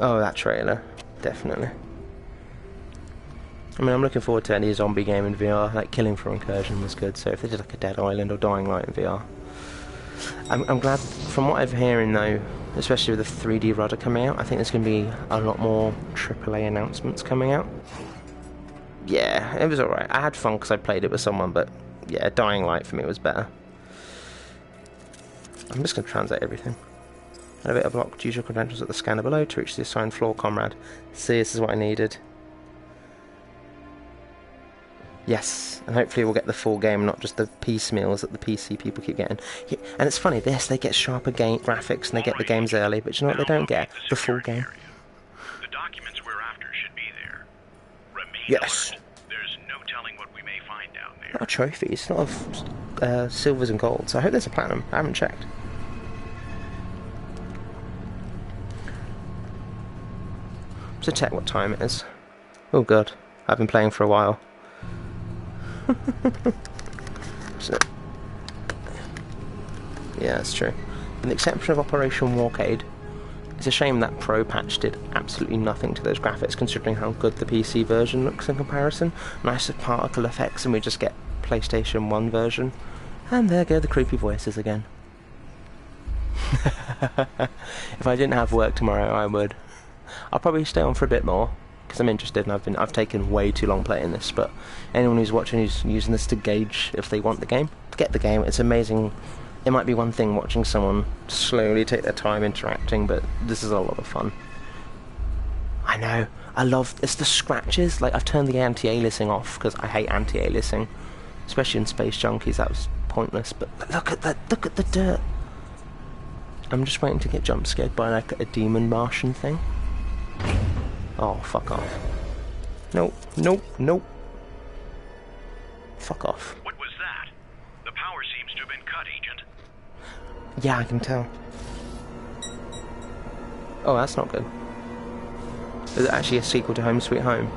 Oh, that trailer. Definitely. I mean, I'm looking forward to any zombie game in VR. Like, Killing Floor Incursion was good, so if they did like a Dead Island or Dying Light in VR. I'm glad, from what I'm hearing though, especially with the 3D rudder coming out, I think there's going to be a lot more AAA announcements coming out. Yeah, it was alright. I had fun because I played it with someone, but yeah, Dying Light for me was better. I'm just going to translate everything. Elevator blocked. Use your credentials at the scanner below to reach the assigned floor, comrade. See, this is what I needed. Yes, and hopefully we'll get the full game, not just the piecemeals that the PC people keep getting. Yeah, and it's funny, they get sharper graphics and they get the games early, but you know what they don't get? The full game. The documents we're after should be there. Remain yes. alert. There's no telling what we may find down there. Not a trophy, it's not of silvers and gold, so I hope there's a platinum. I haven't checked. So check what time it is. Oh god, I've been playing for a while. So, yeah, that's true. with the exception of Operation Warcade. It's a shame that Pro patch did absolutely nothing to those graphics, considering how good the PC version looks in comparison. Nice particle effects, and we just get PlayStation 1 version. And there go the creepy voices again. If I didn't have work tomorrow, I would. I'll probably stay on for a bit more, because I'm interested, and I've taken way too long playing this, but anyone who's watching who's using this to gauge if they want the game, get the game. It's amazing. It might be one thing watching someone slowly take their time interacting, but this is a lot of fun. I know. I love... It's the scratches. Like, I've turned the anti-aliasing off, because I hate anti-aliasing. Especially in Space Junkies, that was pointless. But look at the dirt. I'm just waiting to get jump scared by, like, a demon Martian thing. Oh, fuck off. Nope, nope, nope. Fuck off. What was that? The power seems to have been cut, Agent. Yeah, I can tell. Oh, that's not good. Is it actually a sequel to Home Sweet Home?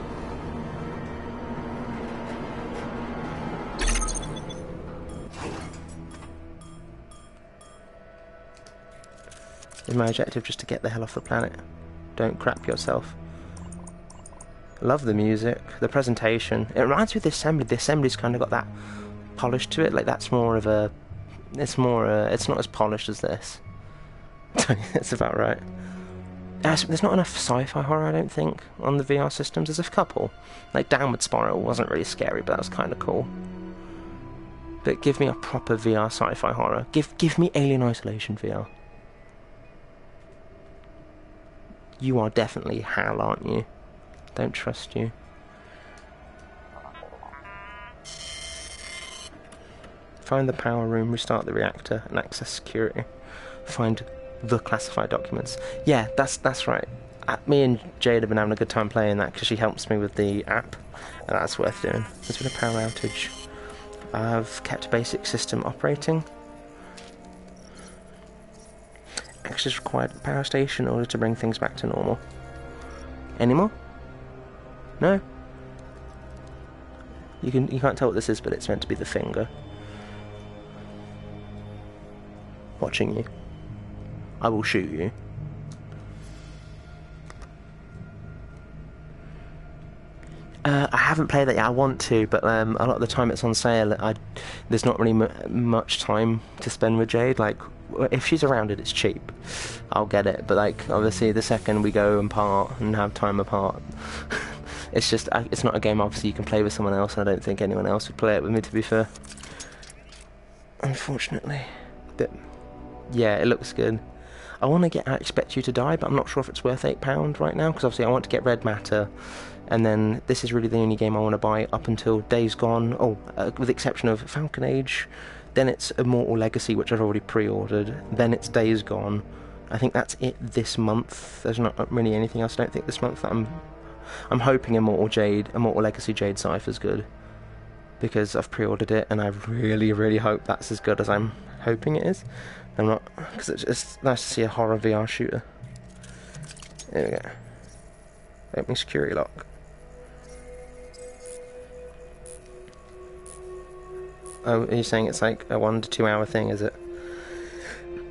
Is my objective just to get the hell off the planet? Don't crap yourself. Love the music, the presentation. It reminds me of the assembly. The assembly's kind of got that polish to it. Like, that's more of a... It's more... it's not as polished as this. That's about right. There's not enough sci-fi horror, I don't think, on the VR systems. There's a couple. Like, Downward Spiral wasn't really scary, but that was kind of cool. But give me a proper VR sci-fi horror. Give me Alien Isolation VR. You are definitely Hal, aren't you? Don't trust you. Find the power room, restart the reactor, and access security. Find the classified documents. Yeah, that's right. Me and Jade have been having a good time playing that because she helps me with the app, and that's worth doing. There's been a power outage. I've kept basic system operating. Access required at the power station in order to bring things back to normal. Any more? No? You can't tell what this is, but it's meant to be the finger. Watching you. I will shoot you. I haven't played that yet. I want to, but a lot of the time it's on sale. There's not really much time to spend with Jade. Like, if she's around it, it's cheap. I'll get it. But like, obviously, the second we go apart and have time apart, it's just it's not a game. Obviously, you can play with someone else, and I don't think anyone else would play it with me. To be fair, unfortunately, but yeah, it looks good. I want to get I Expect You to Die, but I'm not sure if it's worth £8 right now, because obviously I want to get Red Matter, and then this is really the only game I want to buy up until Days Gone, with the exception of Falcon Age, then it's Immortal Legacy, which I've already pre-ordered, then it's Days Gone. I think that's it this month. There's not really anything else I don't think this month that I'm hoping Immortal Legacy Jade Cypher's good, because I've pre-ordered it, and I really, really hope that's as good as I'm hoping it is. I'm not, because it's nice to see a horror VR shooter. There we go. Opening security lock. Oh, are you saying it's like a 1 to 2 hour thing, is it?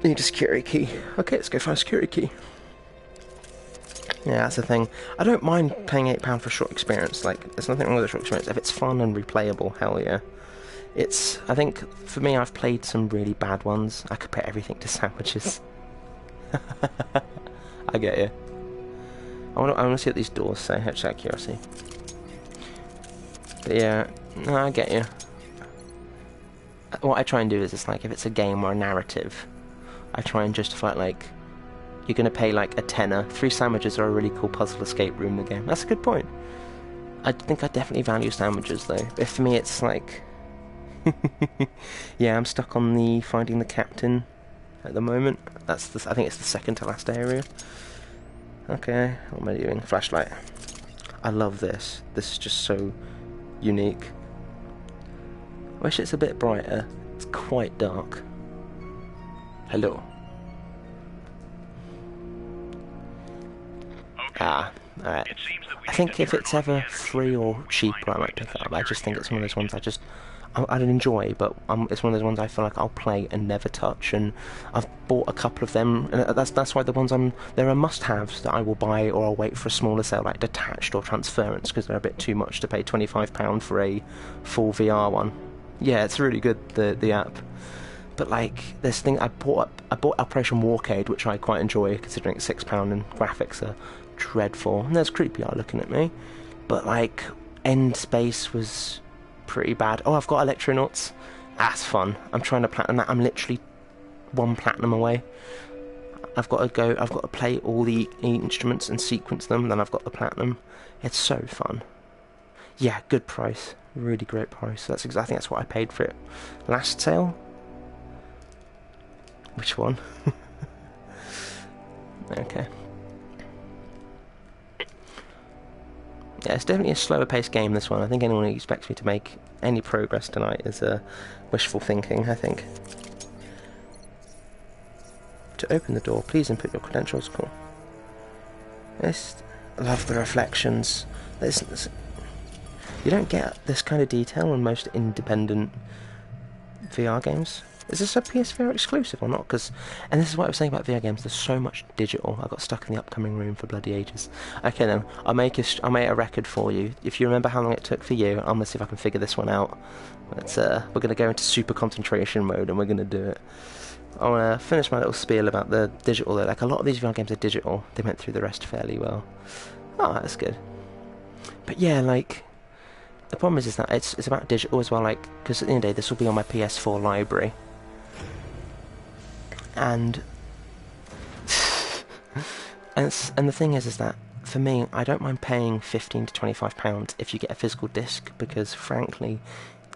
Need a security key. Okay, let's go find a security key. Yeah, that's the thing. I don't mind paying £8 for a short experience. Like, there's nothing wrong with a short experience. If it's fun and replayable, hell yeah. I think, for me, I've played some really bad ones. I compare everything to sandwiches. I get you. I want to see what these doors say, just out of curiosity. But yeah, no, I get you. What I try and do is, it's like, if it's a game or a narrative, I try and justify it like, you're going to pay like a tenner. 3 sandwiches are a really cool puzzle escape room in the game. That's a good point. I think I definitely value sandwiches, though. But for me, it's like... yeah, I'm stuck on the finding the captain at the moment. I think it's the second to last area. Okay, what am I doing? Flashlight. I love this. This is just so unique. Wish it's a bit brighter. It's quite dark. Hello. Okay. Alright. I think if it's ever free or cheaper, I might pick it up. I just think it's one of those ones I'd enjoy, but it's one of those ones I feel like I'll play and never touch. And I've bought a couple of them, and that's why the ones there are must-haves that I will buy, or I'll wait for a smaller sale like Detached or Transference, because they're a bit too much to pay £25 for a full VR one. Yeah, it's really good, the app. But like this thing, I bought Operation Warcade, which I quite enjoy, considering it's £6 and graphics are dreadful. And there's creepy art looking at me, but like End Space was pretty bad. Oh, I've got Electronauts. That's fun. I'm trying to platinum that. I'm literally 1 platinum away. I've got to play all the instruments and sequence them, then I've got the platinum. It's so fun. Yeah, good price. Really great price. I think that's what I paid for it. Last sale? Which one? Okay. Yeah, it's definitely a slower paced game, this one. I think anyone who expects me to make any progress tonight is wishful thinking, I think. To open the door, please input your credentials. Cool. I love the reflections. You don't get this kind of detail in most independent VR games. Is this a PSVR exclusive or not? And this is what I was saying about VR games, there's so much digital. I got stuck in the upcoming room for bloody ages. Okay then, I'll make a record for you. If you remember how long it took for you, I'm going to see if I can figure this one out. We're going to go into super concentration mode and we're going to do it. I want to finish my little spiel about the digital. Like, a lot of these VR games are digital. They went through the rest fairly well. Oh, that's good. But yeah, like, the problem is that it's about digital as well, like, because at the end of the day, this will be on my PS4 library. And the thing is that for me, I don't mind paying £15 to £25 if you get a physical disc, because frankly,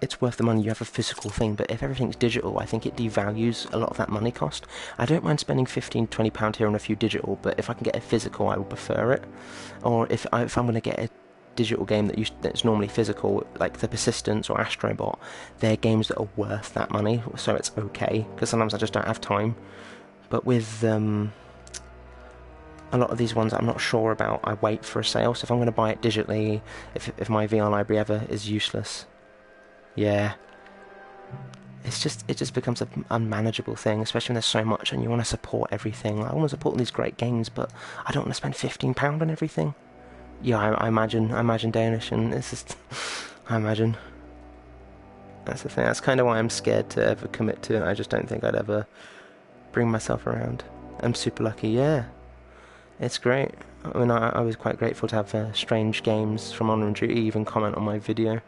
it's worth the money. You have a physical thing. But if everything's digital, I think it devalues a lot of that money cost. I don't mind spending £15 to £20 here on a few digital, but if I can get a physical, I would prefer it. Or if I'm going to get a digital game that's normally physical, like The Persistence or Astrobot, they're games that are worth that money, so it's okay, because sometimes I just don't have time. But with a lot of these ones I'm not sure about, I wait for a sale. So if I'm going to buy it digitally, if my VR library ever is useless, yeah, it just becomes an unmanageable thing, especially when there's so much and you want to support everything. I want to support these great games, but I don't want to spend £15 on everything. Yeah, I imagine Danish, and it's just, I imagine. That's the thing. That's kind of why I'm scared to ever commit to it. I just don't think I'd ever bring myself around. I'm super lucky, yeah. It's great. I mean, I was quite grateful to have Strange Games from Honor and Duty even comment on my video.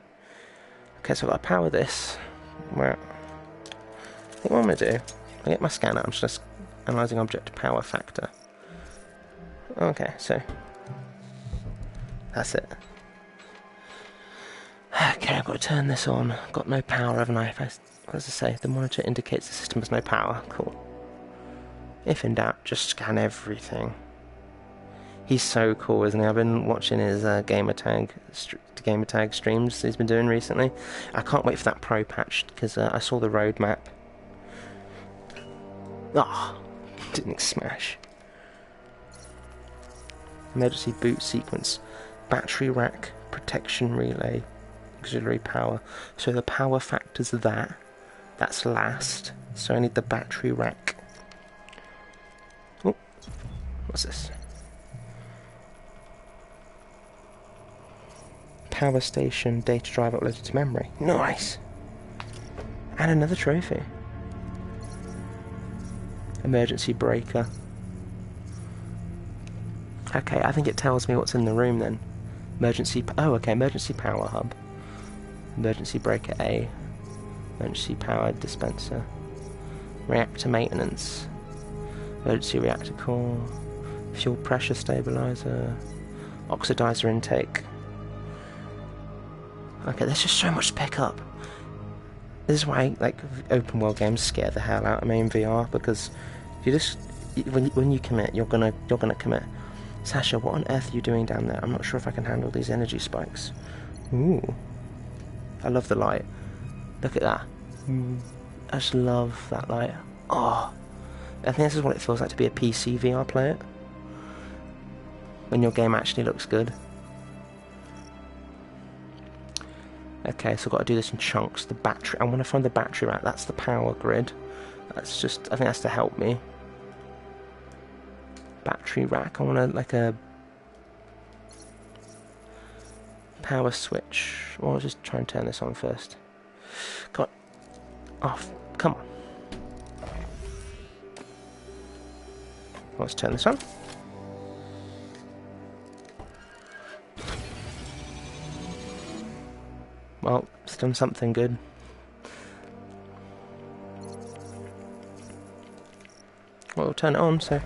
Okay, so I've got to power this. Well, I think what I'm going to do, I get my scanner, I'm just analysing object power factor. Okay, so that's it. Okay, I've got to turn this on. Got no power, haven't I? What does it say? The monitor indicates the system has no power. Cool. If in doubt, just scan everything. He's so cool, isn't he? I've been watching his gamertag streams he's been doing recently. I can't wait for that pro patch, because I saw the roadmap. Ah, didn't smash. Emergency boot sequence. Battery rack, protection relay, auxiliary power. So the power factor's that's last. So I need the battery rack. Oh, what's this? Power station, data drive uploaded to memory. Nice! And another trophy. Emergency breaker. Okay, I think it tells me what's in the room then. Emergency power hub. Emergency breaker A. Emergency power dispenser. Reactor maintenance. Emergency reactor core. Fuel pressure stabilizer. Oxidizer intake. Okay, there's just so much to pick up. This is why, like, open world games scare the hell out of me in VR, because when you commit, you're gonna commit. Sasha, what on earth are you doing down there? I'm not sure if I can handle these energy spikes. Ooh. I love the light. Look at that. I just love that light. Oh. I think this is what it feels like to be a PC VR player. When your game actually looks good. Okay, so I've got to do this in chunks. The battery, I want to find the battery rack. That's the power grid. That's just, I think that's to help me. Battery rack, I want to, like a power switch. Or I'll just try and turn this on first. Come on. Off. Come on. Let's turn this on. Well, it's done something good. Well, we'll turn it on, so...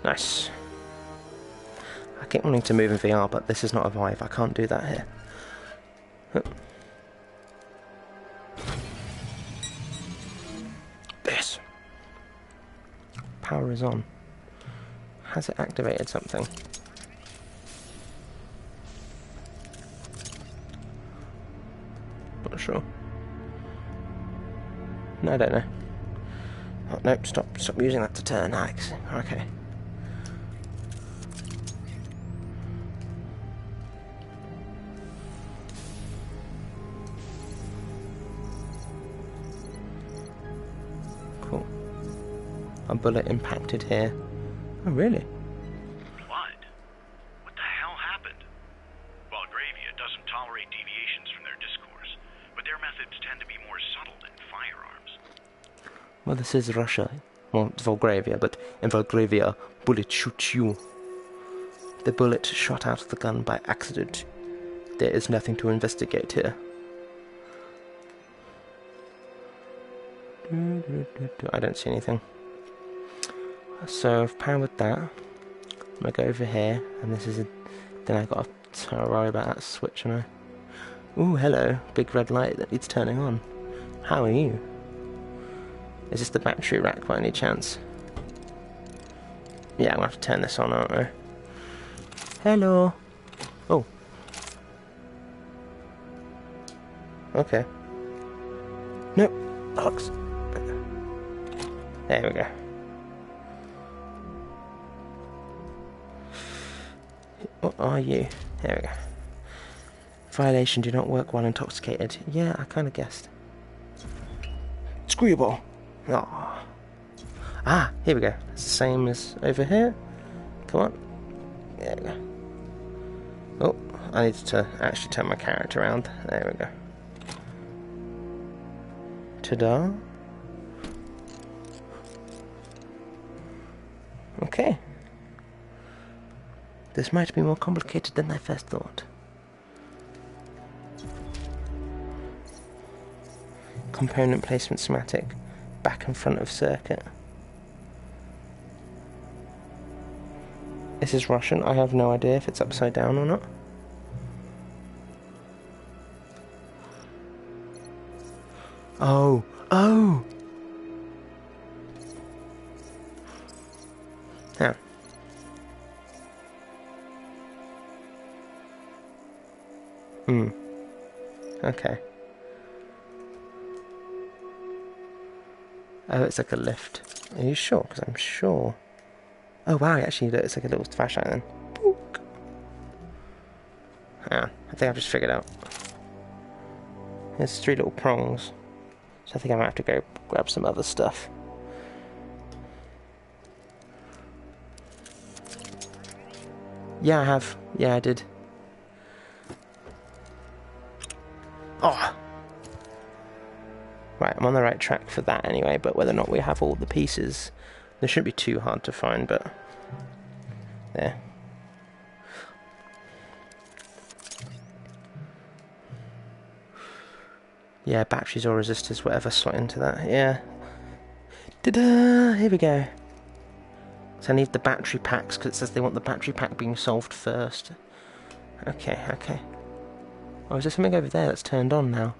Nice. I keep wanting to move in VR, but this is not a Vive. I can't do that here. This. Power is on. Has it activated something? Not sure. No, I don't know. Oh, nope, stop using that to turn, Alex. Okay. Cool. A bullet impacted here. Oh, really? What? What the hell happened? Well, Gravia doesn't tolerate deviations from their discourse, but their methods tend to be more subtle than firearms. Well, this is Russia. Well, it's Volgravia, but in Volgravia, bullet shoots you. The bullet shot out of the gun by accident. There is nothing to investigate here. I don't see anything. So I've powered that. I'm gonna go over here, and this is a... Then I got to worry about that switch, and ooh, hello, big red light that needs turning on. How are you? Is this the battery rack by any chance? Yeah, I'm gonna have to turn this on, aren't I? Hello. Oh. Okay. Nope. Box. There we go. What are you? There we go. Violation, do not work while intoxicated. Yeah, I kind of guessed. Screwball. Oh. Ah, here we go. It's the same as over here. Come on. There we go. Oh, I need to actually turn my character around. There we go. Ta-da. Okay. This might be more complicated than I first thought. Component placement schematic. Back and front of circuit. This is Russian. I have no idea if it's upside down or not. Oh! Oh! Yeah. Okay. Oh, it's like a lift. Are you sure? Because I'm sure. Oh wow, actually it's like a little flashlight then. Book. Hang on, I think I've just figured out. There's 3 little prongs. So I think I might have to go grab some other stuff. Yeah, I have. Yeah, I did. Oh! Right, I'm on the right track for that anyway, but whether or not we have all the pieces, they shouldn't be too hard to find, but... There. Yeah, batteries or resistors, whatever, slot into that, yeah. Ta-da! Here we go. So I need the battery packs, because it says they want the battery pack being solved first. Okay, okay. Oh, is there something over there that's turned on now?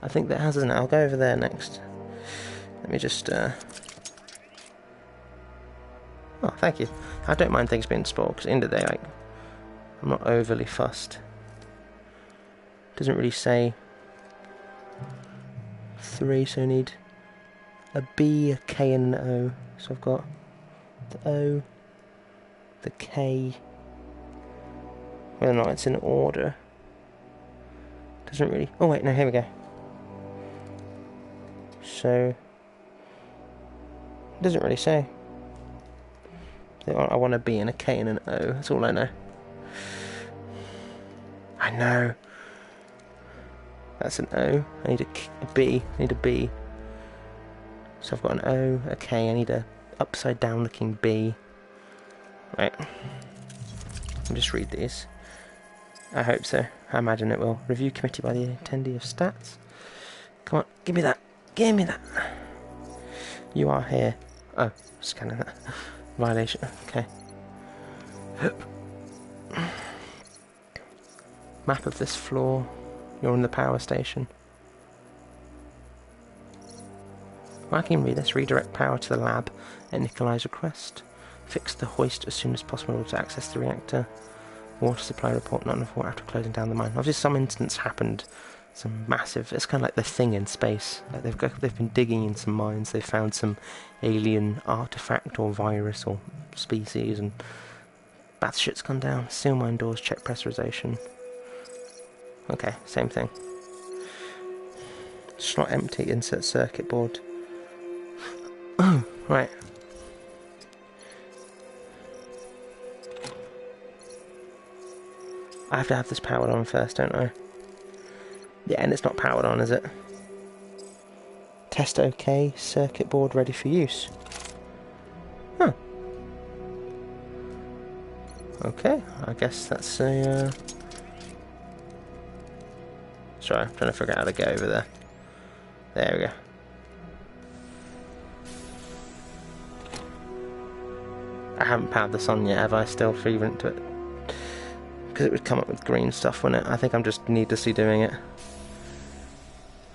I think that has, isn't it? I'll go over there next. Let me just, Oh, thank you. I don't mind things being spoiled, because at the end of the day, like, I'm not overly fussed. Doesn't really say 3, so I need a B, a K, and an O. So I've got the O, the K, whether or not it's in order. Doesn't really... Oh wait, no, here we go. So... Doesn't really say. I want a B and a K and an O, that's all I know. I know. That's an O. I need a B. I need a B. So I've got an O, a K, I need a upside down looking B. Right. I'll just read these. I hope so. I imagine it will. Review committee by the attendee of stats. Come on, give me that. Give me that. You are here. Oh, scanning that. Violation. Okay. Map of this floor. You're in the power station. Well, I can read this. Redirect power to the lab at Nikolai's request. Fix the hoist as soon as possible to access the reactor. Water supply report not enough water after closing down the mine. Obviously some incidents happened. Some massive... It's kind of like the Thing in space. Like they've been digging in some mines. They've found some alien artifact or virus or species and bath shit's gone down. Seal mine doors. Check pressurization. Okay, same thing. Slot empty. Insert circuit board. Oh, right. I have to have this powered on first, don't I? Yeah, and it's not powered on, is it? Test OK, circuit board ready for use. Huh. Okay, I guess that's a... Sorry, I'm trying to figure out how to get over there. There we go. I haven't powered this on yet, have I? Still freevent to it. Because it would come up with green stuff, wouldn't it? I think I'm just needlessly doing it.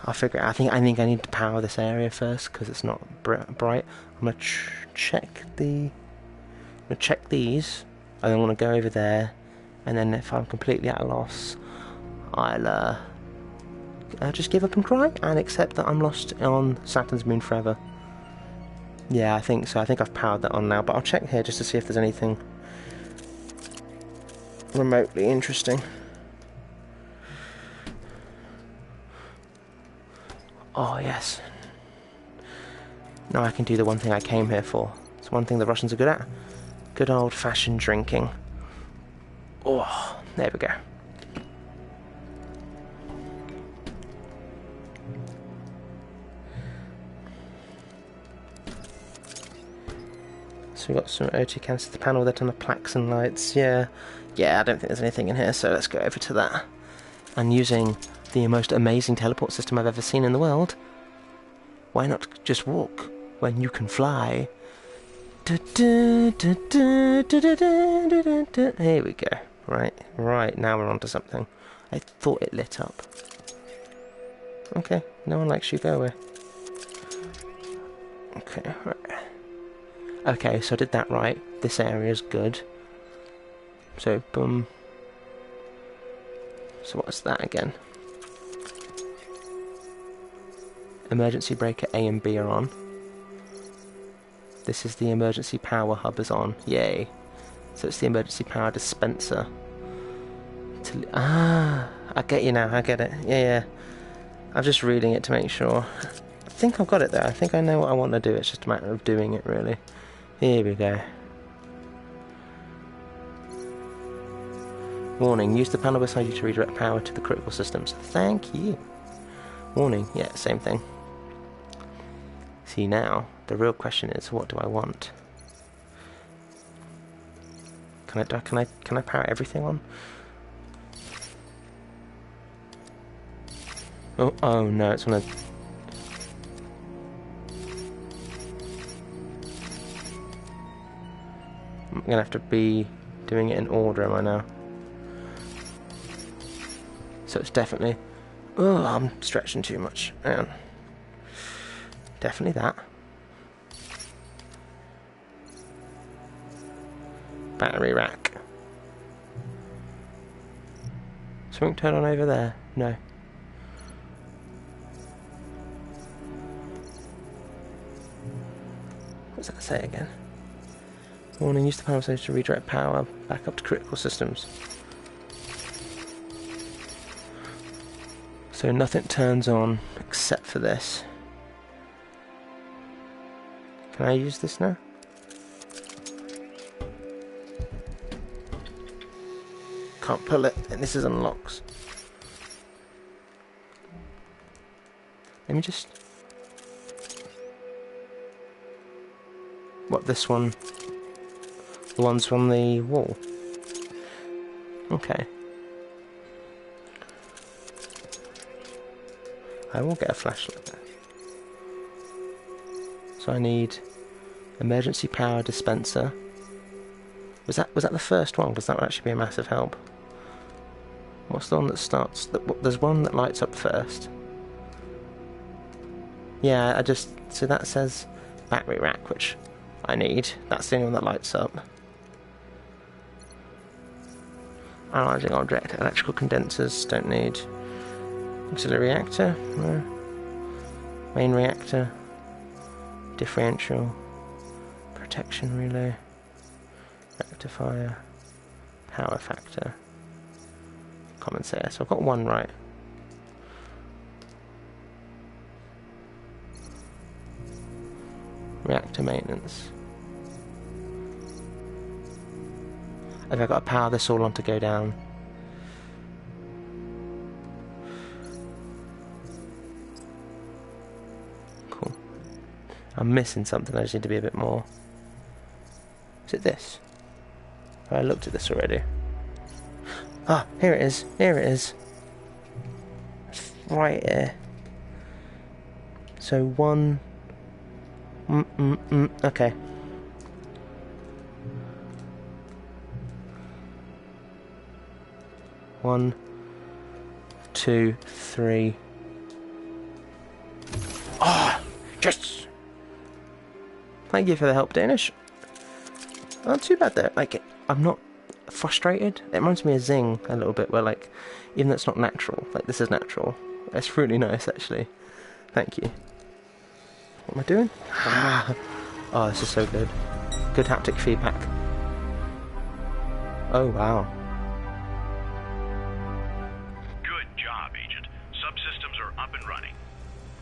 I'll figure it out. I think I need to power this area first because it's not bright. I'm gonna check the. I'm gonna check these. I then want to go over there, and then if I'm completely at a loss, I'll just give up and cry and accept that I'm lost on Saturn's moon forever. Yeah, I think so. I think I've powered that on now, but I'll check here just to see if there's anything remotely interesting. Oh yes. Now I can do the one thing I came here for. It's one thing the Russians are good at. Good old-fashioned drinking. Oh, there we go. So we've got some O2 cans to the panel that on the plaques and lights. Yeah, I don't think there's anything in here, so let's go over to that. And using the most amazing teleport system I've ever seen in the world, why not just walk when you can fly? Here we go. Right, now we're onto something. I thought it lit up. Okay, no one likes you, go away. Okay, right. Okay, so I did that right. This area's good. So, boom. So what's that again? Emergency breaker A and B are on. This is the emergency power hub is on. Yay. So it's the emergency power dispenser. I get you now, I get it. Yeah. I'm just reading it to make sure. I think I've got it there. I think I know what I want to do. It's just a matter of doing it, really. Here we go. Warning, use the panel beside you to redirect power to the critical systems. Thank you. Warning, yeah, same thing. See now, the real question is, what do I want? Can I power everything on? Oh no, it's one of... I'm gonna have to be doing it in order, am I now? So it's definitely... Oh, I'm stretching too much. Hang on. Definitely that. Battery rack. Something turn on over there? No. What's that say again? Warning, use the power stage to redirect power back up to critical systems. So nothing turns on except for this. Can I use this now? Can't pull it, and this is unlocks. Let me just... What, this one? The ones from the wall? Okay. I will get a flashlight. So I need emergency power dispenser. Was that the first one? Because that would actually be a massive help. What's the one that starts? There's one that lights up first. Yeah, so that says battery rack, which I need. That's the only one that lights up. Analyzing object, electrical condensers, don't need. Auxiliary reactor, no. Main reactor, differential, protection relay, rectifier, power factor, compensator. So I've got one right. Reactor maintenance. Okay, I've got to power this all on to go down. Cool. I'm missing something, I just need to be a bit more. Is it this? I looked at this already. Ah, here it is. Here it is. It's right here. So one... okay. One, two, three. Ah, yes! Thank you for the help, Danish. Not too bad there. Like, I'm not frustrated. It reminds me of Zing a little bit, where like, even though it's not natural, like this is natural. It's really nice, actually. Thank you. What am I doing? Oh, this is so good. Good haptic feedback. Oh, wow. Good job, Agent. Subsystems are up and running.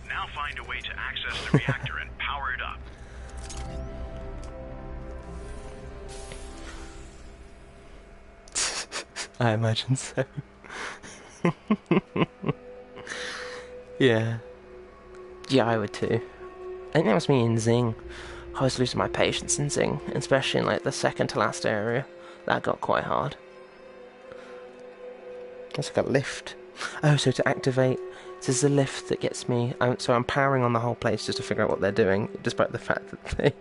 Now find a way to access the reactor and power it up. I imagine so. Yeah. Yeah, I would too. I think that was me in Zing. I was losing my patience in Zing, especially in like the second to last area. That got quite hard. It's like a lift. Oh, so to activate, this is the lift that gets me. So I'm powering on the whole place just to figure out what they're doing, despite the fact that they...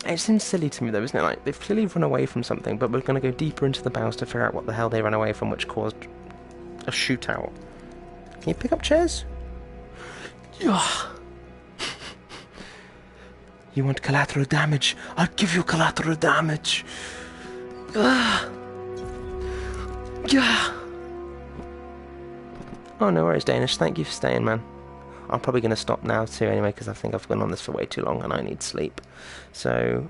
It seems silly to me though, isn't it? Like, they've clearly run away from something, but we're going to go deeper into the bowels to figure out what the hell they ran away from, which caused a shootout. Can you pick up chairs? Yeah. You want collateral damage? I'll give you collateral damage. Yeah. Oh, no worries, Danish. Thank you for staying, man. I'm probably going to stop now too anyway, because I think I've gone on this for way too long and I need sleep. So,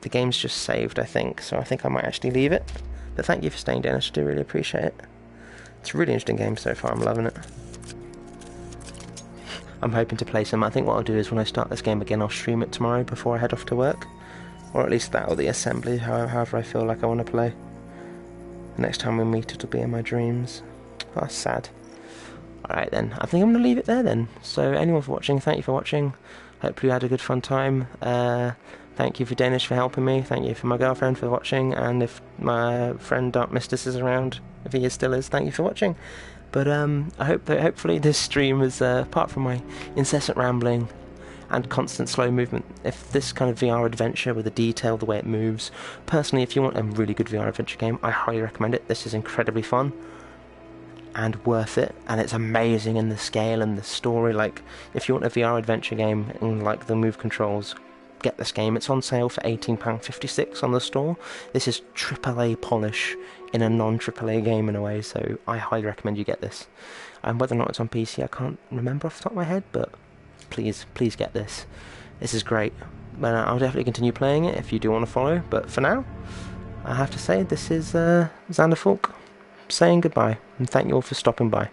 the game's just saved, I think, so I think I might actually leave it. But thank you for staying, Dennis. I do really appreciate it. It's a really interesting game so far. I'm loving it. I'm hoping to play some. I think what I'll do is when I start this game again, I'll stream it tomorrow before I head off to work. Or at least that or the assembly, however I feel like I want to play. The next time we meet, it'll be in my dreams. Oh, that's sad. Alright then, I think I'm going to leave it there then. So anyone for watching, thank you for watching. Hopefully you had a good fun time. Thank you for Danish for helping me. Thank you for my girlfriend for watching. And if my friend Dark Mistus is around, if he still is, thank you for watching. But I hope that hopefully this stream is, apart from my incessant rambling and constant slow movement, if this kind of VR adventure with the detail, the way it moves, personally, if you want a really good VR adventure game, I highly recommend it. This is incredibly fun and worth it, and it's amazing in the scale and the story. Like, if you want a VR adventure game and like the move controls, get this game. It's on sale for £18.56 on the store. This is AAA polish in a non-AAA game in a way, so I highly recommend you get this. And whether or not it's on PC, I can't remember off the top of my head, but please get this. This is great. But I'll definitely continue playing it if you do want to follow, but for now, I have to say this is Xanderfaulk saying goodbye, and thank you all for stopping by.